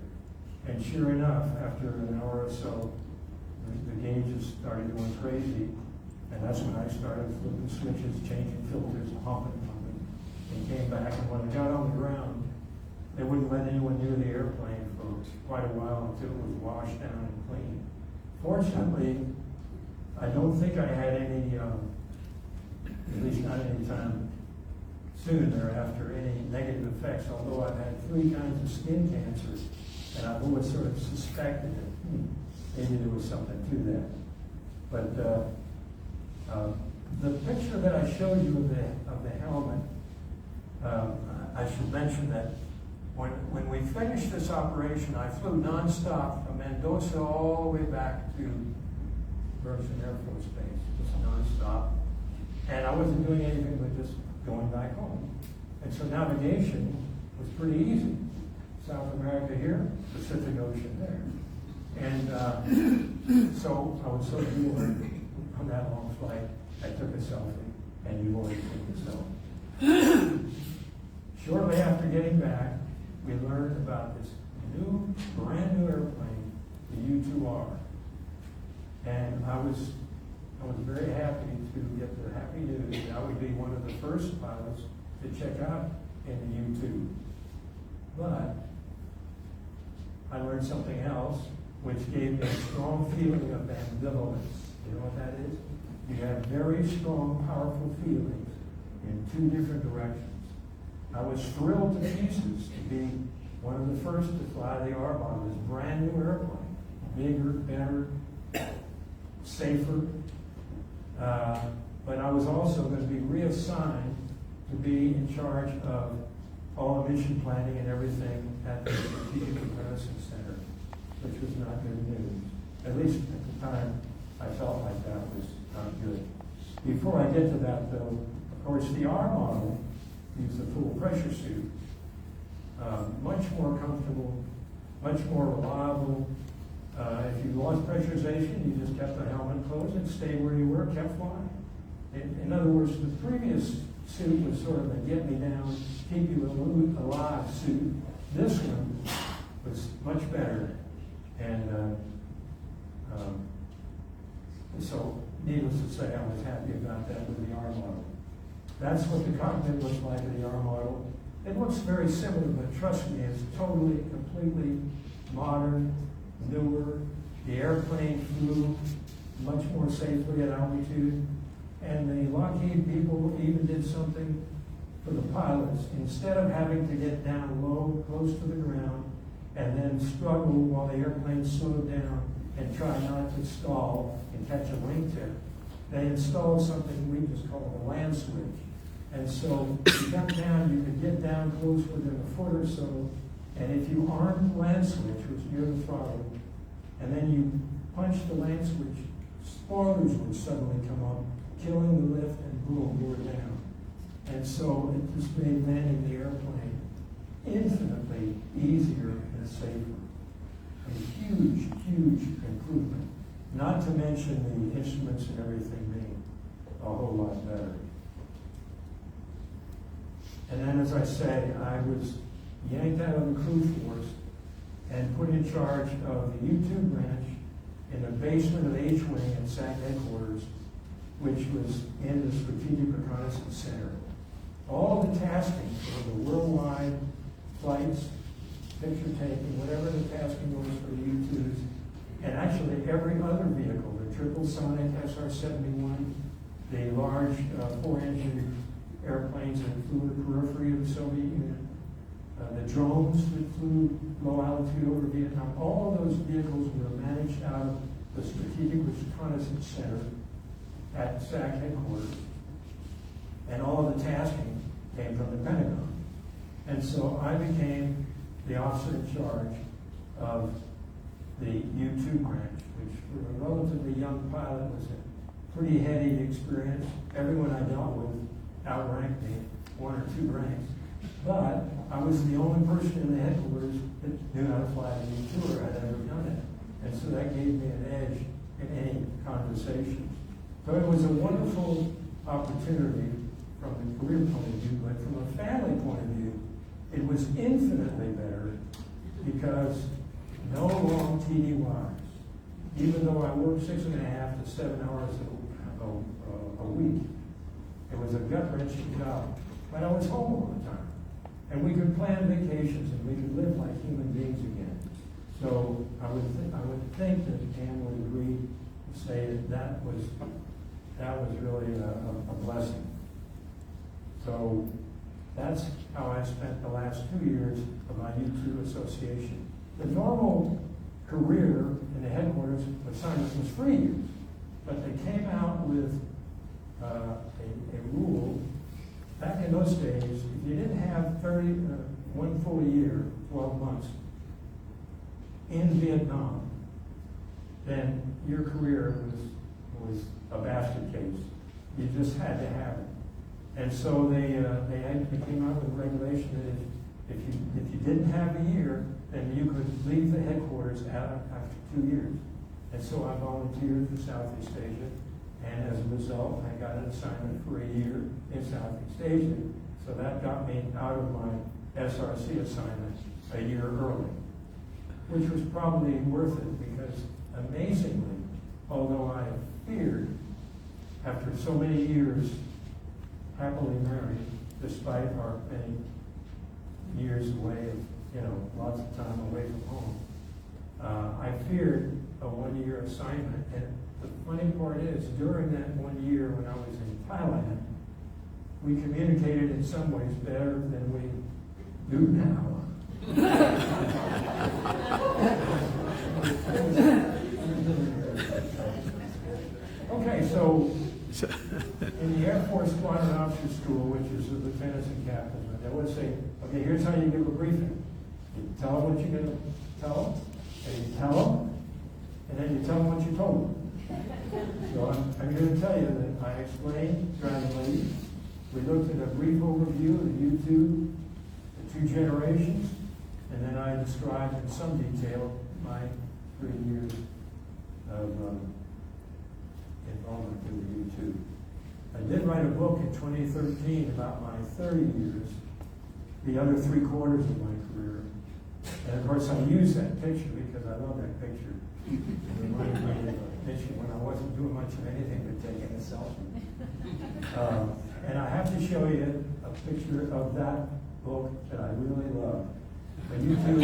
And sure enough, after an hour or so, the gauges started going crazy, and that's when I started flipping switches, changing filters, pumping, and came back. And when I got on the ground, they wouldn't let anyone near the airplane for quite a while until it was washed down and clean. Fortunately, I don't think I had any, at least not any time soon thereafter, any negative effects, although I've had 3 kinds of skin cancers, and I've always sort of suspected that maybe there was something to that. But the picture that I showed you of the helmet, I should mention that when we finished this operation, I flew nonstop from Mendoza all the way back to Bergson Air Force Base, just nonstop. And I wasn't doing anything but just going back home. And so navigation was pretty easy. South America here, Pacific Ocean there. And so I was so bored on that long flight, I took a selfie, and you've already seen the selfie. Shortly after getting back, we learned about this brand new airplane, the U-2R. And I was very happy to get the happy news that I would be one of the first pilots to check out in the U-2. But I learned something else, which gave me a strong feeling of ambivalence. You know what that is? You have very strong, powerful feelings in 2 different directions. I was thrilled to pieces to be one of the first to fly the R-bomb, this brand new airplane, bigger, better, safer. But I was also going to be reassigned to be in charge of all the mission planning and everything at the Strategic Reconnaissance Center, which was not good news. At least at the time, I felt like that was not good. Before I get to that, though, of course, the R model used a full pressure suit. Much more comfortable, much more reliable. If you lost pressurization, you just kept the helmet closed and stayed where you were, kept flying. In other words, the previous suit was sort of a get me down, keep you alive suit. This one was much better. And so, needless to say, I was happy about that with the R model. That's what the cockpit looks like in the R model. It looks very similar, but trust me, it's totally, completely modern, newer. The airplane flew much more safely at altitude. And the Lockheed people even did something for the pilots. Instead of having to get down low, close to the ground, and then struggle while the airplane slowed down and try not to stall and catch a wingtip, they installed something we just call a land switch. And so you got down, you could get down close within a foot or so, and if you armed the land switch, which is near the throttle, and then you punch the land switch, spoilers would suddenly come up, killing the lift, and boom, you were down. And so it just made landing the airplane infinitely easier and safer. A huge, huge improvement. Not to mention the instruments and everything being a whole lot better. And then, as I say, I was yanked out of the crew force and put in charge of the U-2 branch in the basement of H-Wing at SAC headquarters, which was in the Strategic Reconnaissance Center. All the tasking for the worldwide flights, picture taking, whatever the tasking was for the U-2s, and actually every other vehicle, the triple sonic SR-71, the large 4-engine airplanes that flew the periphery of the Soviet Union, the drones that flew low altitude over Vietnam, all of those vehicles were managed out of the Strategic Reconnaissance Center at SAC headquarters. And all of the tasking came from the Pentagon. And so I became the officer in charge of the U-2 branch, which for a relatively young pilot was a pretty heady experience. Everyone I dealt with outranked me 1 or 2 ranks. But I was the only person in the headquarters that knew how to fly the U-2 or had ever done it. And so that gave me an edge in any conversation. So it was a wonderful opportunity from a career point of view, but from a family point of view, it was infinitely better because no long TDYs. Even though I worked 6.5 to 7 hours a week, it was a gut-wrenching job. But I was home all the time. And we could plan vacations and we could live like human beings again. So I would think that Anne would agree to say that was really a blessing. So that's how I spent the last 2 years of my U-2 association. The normal career in the headquarters assignment was 3 years, but they came out with a rule. Back in those days, if you didn't have 1 full year, 12 months, in Vietnam, then your career was a basket case. You just had to have it. And so they came out with a regulation that if you didn't have a year, then you could leave the headquarters after 2 years. And so I volunteered for Southeast Asia, and as a result, I got an assignment for a year in Southeast Asia. So that got me out of my SRC assignment a year early, which was probably worth it because, amazingly, although I feared, after so many years happily married, despite our many years away of, lots of time away from home, I feared a 1 year assignment. And the funny part is, during that 1 year when I was in Thailand, we communicated in some ways better than we do now. Okay, so in the Air Force Squadron Officer School, which is the lieutenants and captains, they would say, okay, here's how you give a briefing. You tell them what you're going to tell them, and you tell them, and then you tell them what you told them. So I'm going to tell you that I explained gradually. We looked at a brief overview of the U-2, the 2 generations, and then I described in some detail my 3 years of involvement with the U-2. I did write a book in 2013 about my 30 years, the other 3/4 of my career. And of course I use that picture because I love that picture. It reminded me of a picture when I wasn't doing much of anything but taking a selfie. And I have to show you a picture of that book that I really love. The U-2.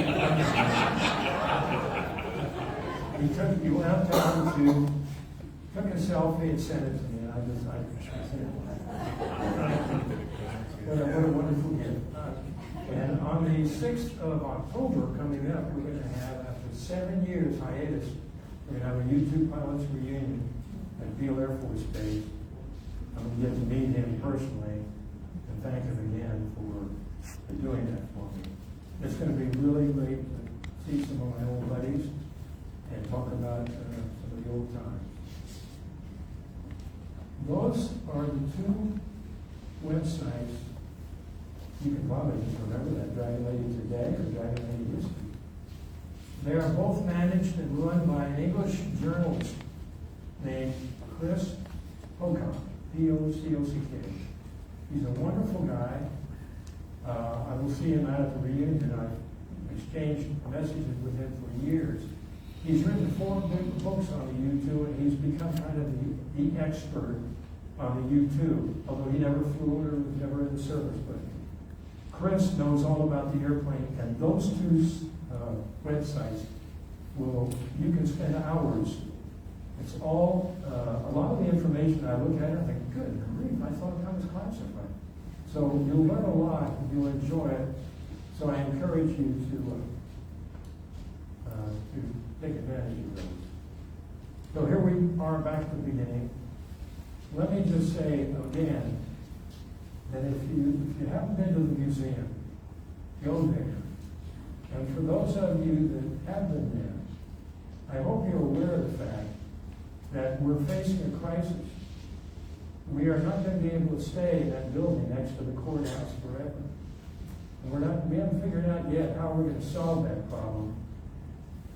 He went up to altitude, took a selfie and sent it to me, and I what a wonderful gift. And on the 6th of October coming up, we're going to have, after 7 years hiatus, we're going to have a U-2 pilots reunion at Beale Air Force Base. I'm going to get to meet him personally and thank him again for doing that for me. It's going to be really great to see some of my old buddies and talk about some of the old times. Those are the 2 websites. You can probably just remember that, Dragon Lady Today or Dragon Lady History. They are both managed and run by an English journalist named Chris Pocock, P-O-C-O-C-K. He's a wonderful guy. I will see him out at the reunion. I've exchanged messages with him for years. He's written 4 big books on the U-2, and he's become kind of the expert on the U-2, although he never flew it or was never in the service. But Chris knows all about the airplane, and those 2 websites you can spend hours. It's all, a lot of the information I look at, I think, good grief, I thought that was classified. So you'll learn a lot, you'll enjoy it. So I encourage you to take advantage of those. So here we are back at the beginning. Let me just say again that if you haven't been to the museum, go there. And for those of you that have been there, I hope you're aware of the fact that we're facing a crisis. We are not going to be able to stay in that building next to the courthouse forever. And we haven't figured out yet how we're going to solve that problem.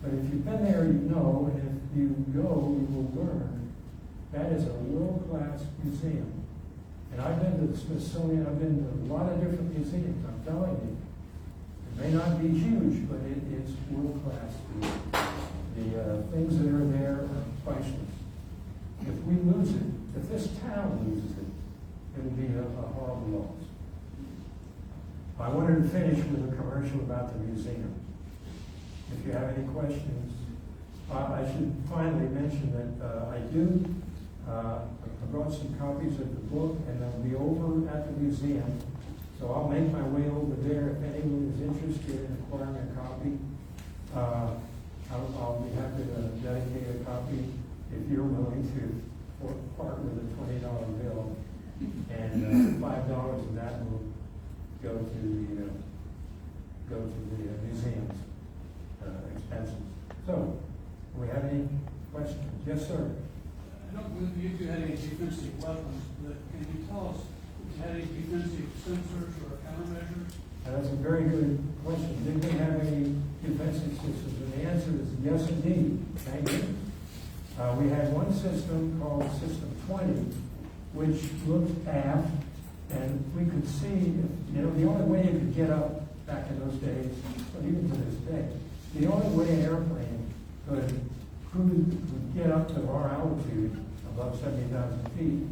But if you've been there, you know, and if you go, you will learn that is a world-class museum. And I've been to the Smithsonian, I've been to a lot of different museums, I'm telling you. It may not be huge, but it's world class. The things that are there are priceless. If we lose it, if this town loses it, it'll be a horrible loss. I wanted to finish with a commercial about the museum. If you have any questions, I should finally mention that I brought some copies of the book, and they'll be over at the museum. So I'll make my way over there. If anyone is interested in acquiring a copy, I'll be happy to dedicate a copy if you're willing to part with a $20 bill. And $5 of that will go to the museum's expenses. So, do we have any questions? Yes, sir. I don't believe you two had any defensive weapons, but can you tell us if you had any defensive sensors or countermeasures? That's a very good question. Did we have any defensive systems? And the answer is yes, indeed. Thank you. We had one system called System 20, which looked aft, and we could see, the only way you could get up back in those days, but even to this day, the only way an airplane could get up to our altitude, above 70,000 feet,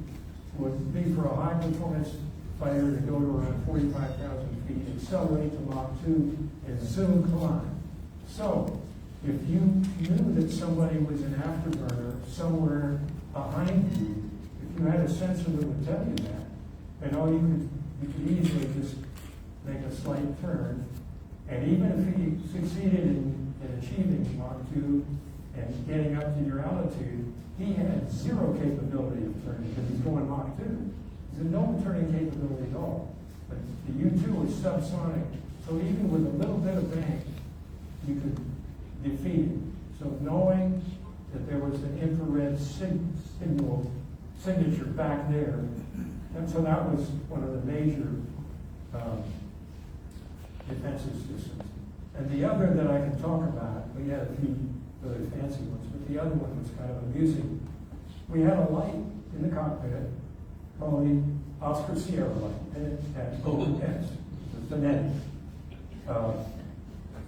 would be for a high-performance fighter to go to around 45,000 feet, accelerate to Mach 2, and zoom climb. So, if you knew that somebody was an afterburner somewhere behind you, if you had a sensor that would tell you that, then you could easily just make a slight turn, and even if he succeeded in achieving Mach 2 and getting up to your altitude, he had zero capability of turning because he's going Mach 2. He had no turning capability at all. But the U-2 was subsonic, so even with a little bit of bank, you could defeat it. So knowing that there was an infrared signature back there, and so that was one of the major defensive systems. And the other that I can talk about, we had a few really fancy ones, but the other one was kind of amusing. We had a light in the cockpit called the Oscar Sierra light, and it had OS, the phonetic.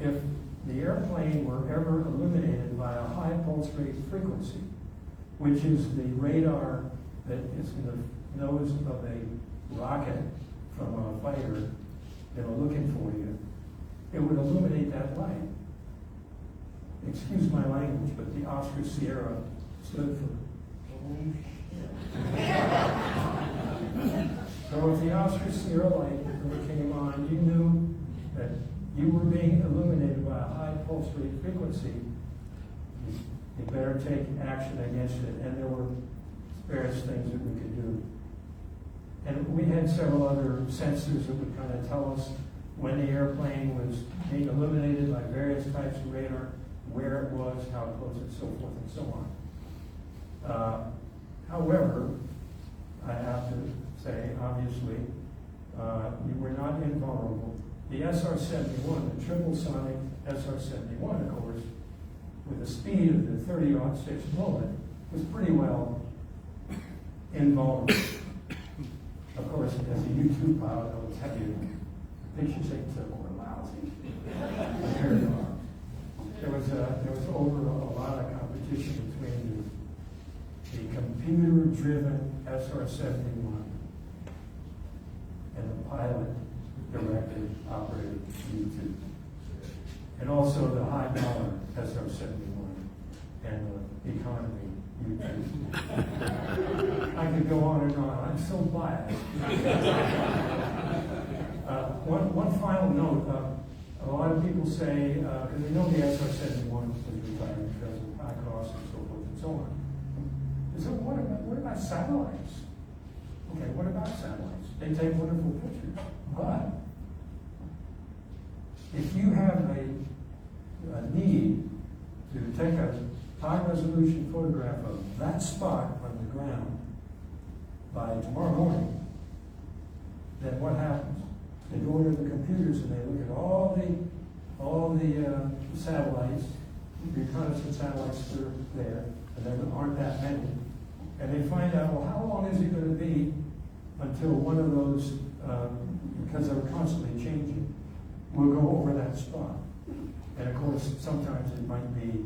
If the airplane were ever illuminated by a high pulse rate frequency, which is the radar that is in the nose of a rocket from a fighter that are looking for you, it would illuminate that light. Excuse my language, but the Oscar Sierra stood for So if the Oscar Sierra light came on, you knew that you were being illuminated by a high pulse rate frequency. You better take action against it. And there were various things that we could do. And we had several other sensors that would kind of tell us when the airplane was being illuminated by various types of radar, where it was, how close, and so forth and so on. However, I have to say, obviously, we're not invulnerable. The SR-71, the triple sonic SR-71, of course, with the speed of the 30-06 bullet, was pretty well invulnerable. Of course, as a U-2 pilot, I will tell you, the pictures they took were lousy. There you are. There was over a lot of competition between the computer-driven SR-71 and the pilot-directed operated U-2. And also the high-dollar SR-71 and the economy U-2. I could go on and on. I'm so biased. One final note. A lot of people say, because we know the SR-71 was retired because of high costs and so forth and so on. So what about satellites? Okay, what about satellites? They take wonderful pictures. But if you have a need to take a high-resolution photograph of that spot on the ground by tomorrow morning, then what happens? They go into the computers and they look at all the satellites, reconnaissance satellites that are there, and there aren't that many. And they find out, well, how long is it going to be until one of those, because they're constantly changing, will go over that spot. And of course, sometimes it might be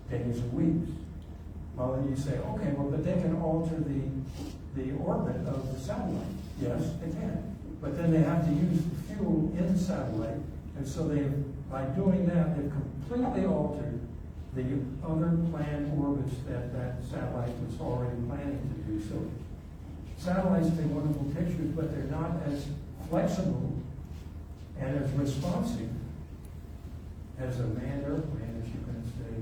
days or weeks. Well, then you say, okay, well, but they can alter the orbit of the satellite. Yes, they can. But then they have to use the fuel in the satellite. And so by doing that, they've completely altered the other planned orbits that satellite was already planning to do. So satellites take wonderful pictures, but they're not as flexible and as responsive as a manned airplane, as you can say,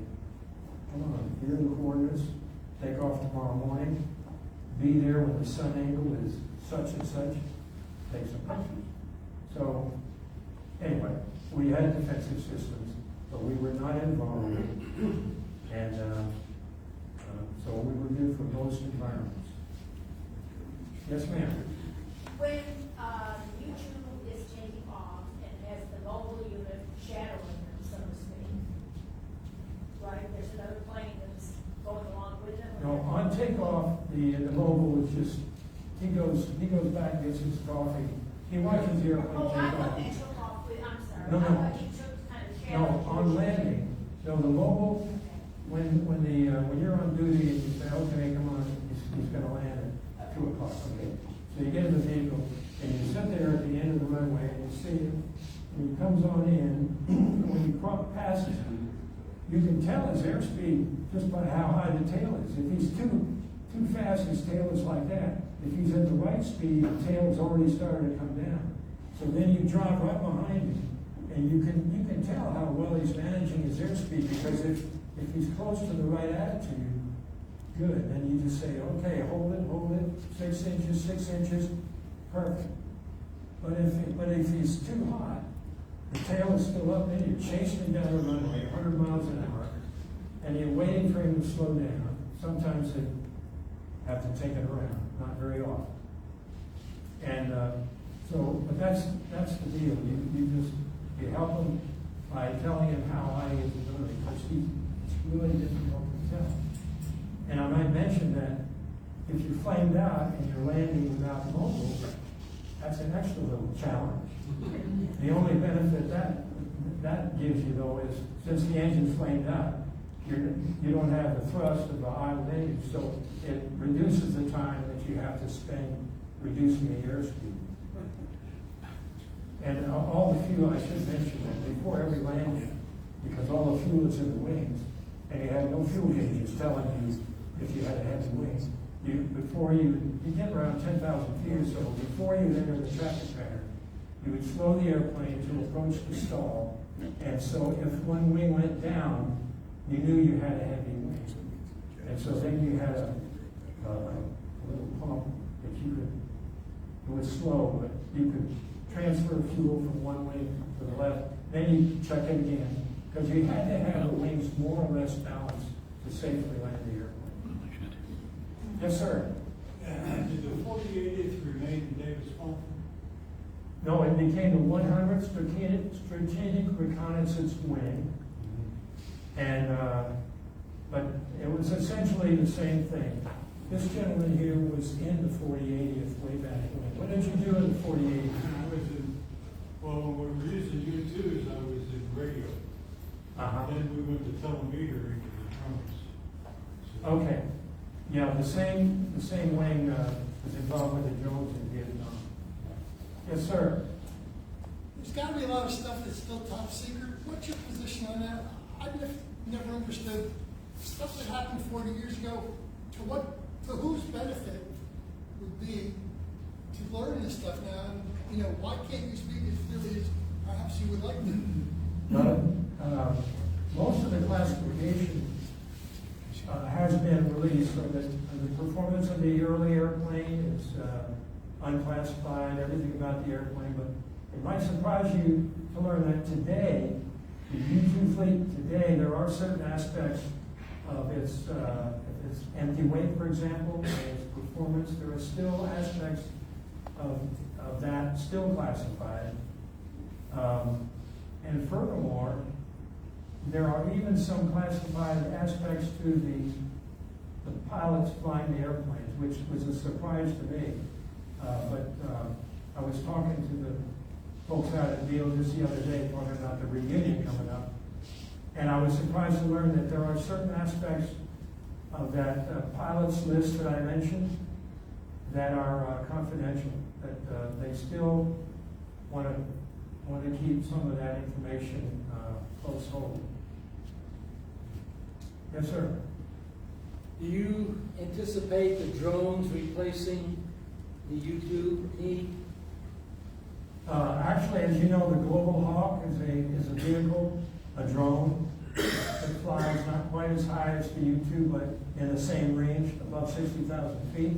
come on, here are the coordinates, take off tomorrow morning, be there when the sun angle is such and such, take some pictures. So, anyway, we had defensive systems, but we were not involved, and so we were good for most environments. Yes, ma'am. When U-2 is taking off and has the mobile unit shadowing them, so to speak, right? There's another plane that's going along with them. No, on takeoff, the mobile is just, he goes back, gets his coffee, he watches the airplane Oh, I take thought off. they took off with, I'm sorry. No, no. I thought you took kind of shadowing. No, on landing, no, the mobile, when you're on duty and you say, okay, come on, he's gonna land at 2 o'clock, okay? So you get in the vehicle, and you sit there at the end of the runway, and you see him, and he comes on in, when he passes, you can tell his airspeed just by how high the tail is. If he's too fast, his tail is like that. If he's at the right speed, the tail has already started to come down. So then you drive right behind him, and you can tell how well he's managing his airspeed, because if he's close to the right attitude, good. Then you just say, okay, hold it, 6 inches, perfect. But if he's too hot, the tail is still up, then you're chasing him down the runway 100 miles an hour, and you're waiting for him to slow down. Sometimes they have to take it around, not very often. And but that's the deal. You help him by telling him how high he is doing, because it's really difficult to tell. And I might mention that if you're flamed out and you're landing without mobile, that's an extra little challenge. The only benefit that gives you, though, is since the engine's flamed out, you don't have the thrust of the idle engine, so it reduces the time that you have to spend reducing the airspeed. And all the fuel, I should mention that before every landing, because all the fuel is in the wings, and you have no fuel gauges telling you if you had a heavy wing. Before you get around 10,000 feet or so, before you enter the traffic pattern, you would slow the airplane to approach the stall, and so if one wing went down, you knew you had a heavy wing. And so then you had a little pump that it was slow, but you could transfer fuel from one wing to the left. Then you check it again, because you had to have the wings more or less balanced to safely land the airplane. Yes, sir. Did the 48th remain in Davis Home? No, it became the 100th Strategic Reconnaissance Wing, and but it was essentially the same thing. This gentleman here was in the 4080th way back when. What did you do in the 4080th? I was in, well, when we were using U-2s, I was in radio. Then we went to telemetering with the drones. Okay. Yeah, the same wing was involved with the drones in Vietnam. Yes, sir. There's got to be a lot of stuff that's still top secret. What's your position on that? I've never understood stuff that happened 40 years ago. To whose benefit would be to learn this stuff now? And, why can't you speak as freely as perhaps you would like to? Most of the classification has been released. So the performance of the early airplane is unclassified, everything about the airplane. But it might surprise you to learn that today, the U-2 fleet today, there are certain aspects of its empty weight, for example, and its performance. There are still aspects of that still classified. And furthermore, there are even some classified aspects to the pilots flying the airplanes, which was a surprise to me. I was talking to the folks out at Deal just the other day, talking about the reunion coming up. And I was surprised to learn that there are certain aspects of that pilots list that I mentioned that are confidential, that they still want to keep some of that information close hold. Yes, sir. Do you anticipate the drones replacing the U-2 need? Actually, as you know, the Global Hawk is a vehicle, a drone. It flies not quite as high as the U-2, but in the same range, above 60,000 feet.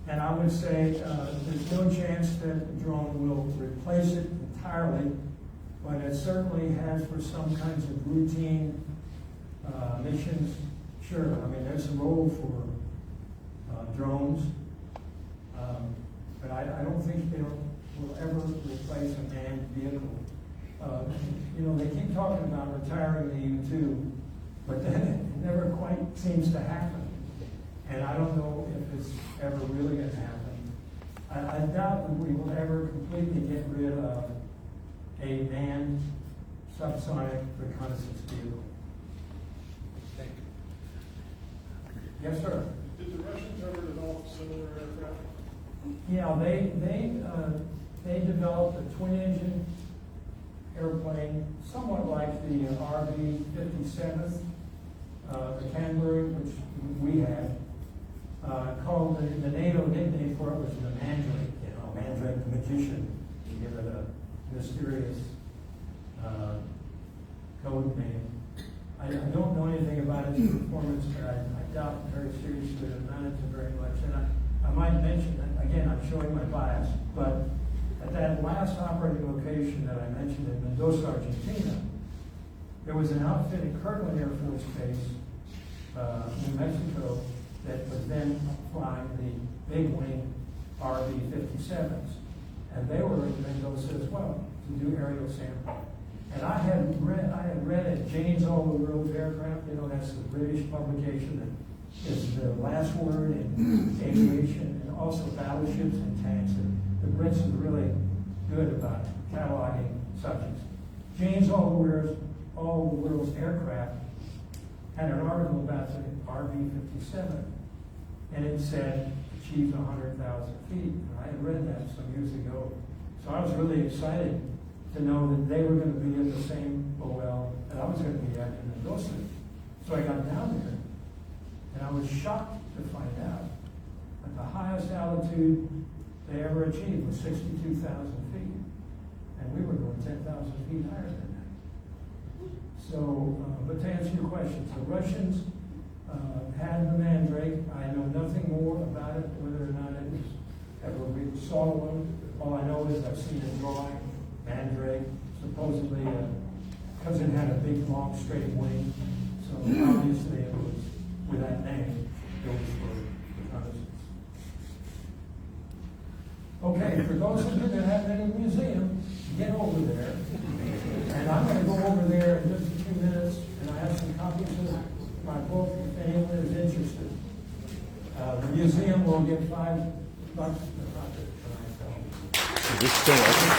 And I would say there's no chance that the drone will replace it entirely, but it certainly has for some kinds of routine missions. Sure, I mean, there's a role for drones, but I don't think they will ever replace a manned vehicle. You know, they keep talking about retiring the U-2, but then it never quite seems to happen. And I don't know if it's ever really going to happen. I doubt that we will ever completely get rid of a manned subsonic reconnaissance vehicle. Thank you. Yes, sir. Did the Russians ever develop similar aircraft? Yeah, they developed a twin-engine airplane, somewhat like the RB-57, the Canberra, which we had, called the NATO nickname for it was the Mandrake. You know, Mandrake the magician, to give it a mysterious code name. I don't know anything about its performance, but I doubt very seriously it amounted to very much. And I might mention that, again, I'm showing my bias, but at that last operating location that I mentioned in Mendoza, Argentina, there was an outfit at Kirtland Air Force Base, New Mexico, that was then flying the big wing RB-57s. And they were in Mendoza as well to do aerial sampling. And I had read at Jane's All the World Aircraft, you know, that's the British publication that is the last word in aviation, and also battleships and tanks. The Brits are really good about cataloging subjects. Jane's All the World's Aircraft had an article about the RB-57, and it said achieved 100,000 feet. And I had read that some years ago, so I was really excited to know that they were going to be in the same OL that I was going to be at in Mendoza. So I got down there, and I was shocked to find out that the highest altitude they ever achieved was 62,000 feet, and we were going 10,000 feet higher than that. So, but to answer your question, the Russians had the Mandrake. I know nothing more about it, whether or not it was ever we saw one. All I know is I've seen a drawing, Mandrake, supposedly because it had a big, long, straight wing. So obviously it was, with that name, it was for reconnaissance. Okay, for those of you that have been in the museum, get over there. And I'm going to go over there in just a few minutes, and I have some copies of my book if anyone is interested. The museum will get $5 to profit tonight. Is this still open?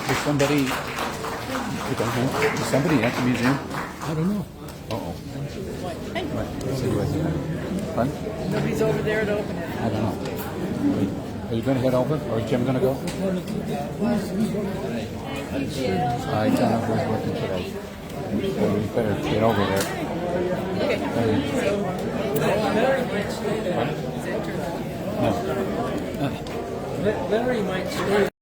Is somebody, is somebody at the museum? I don't know. Uh-oh. What? So you guys, fun? Nobody's over there to open it. I don't know. Are you going to head over, or is Jim going to go? I don't know who's working today. Well, we better get over there. Larry might stay.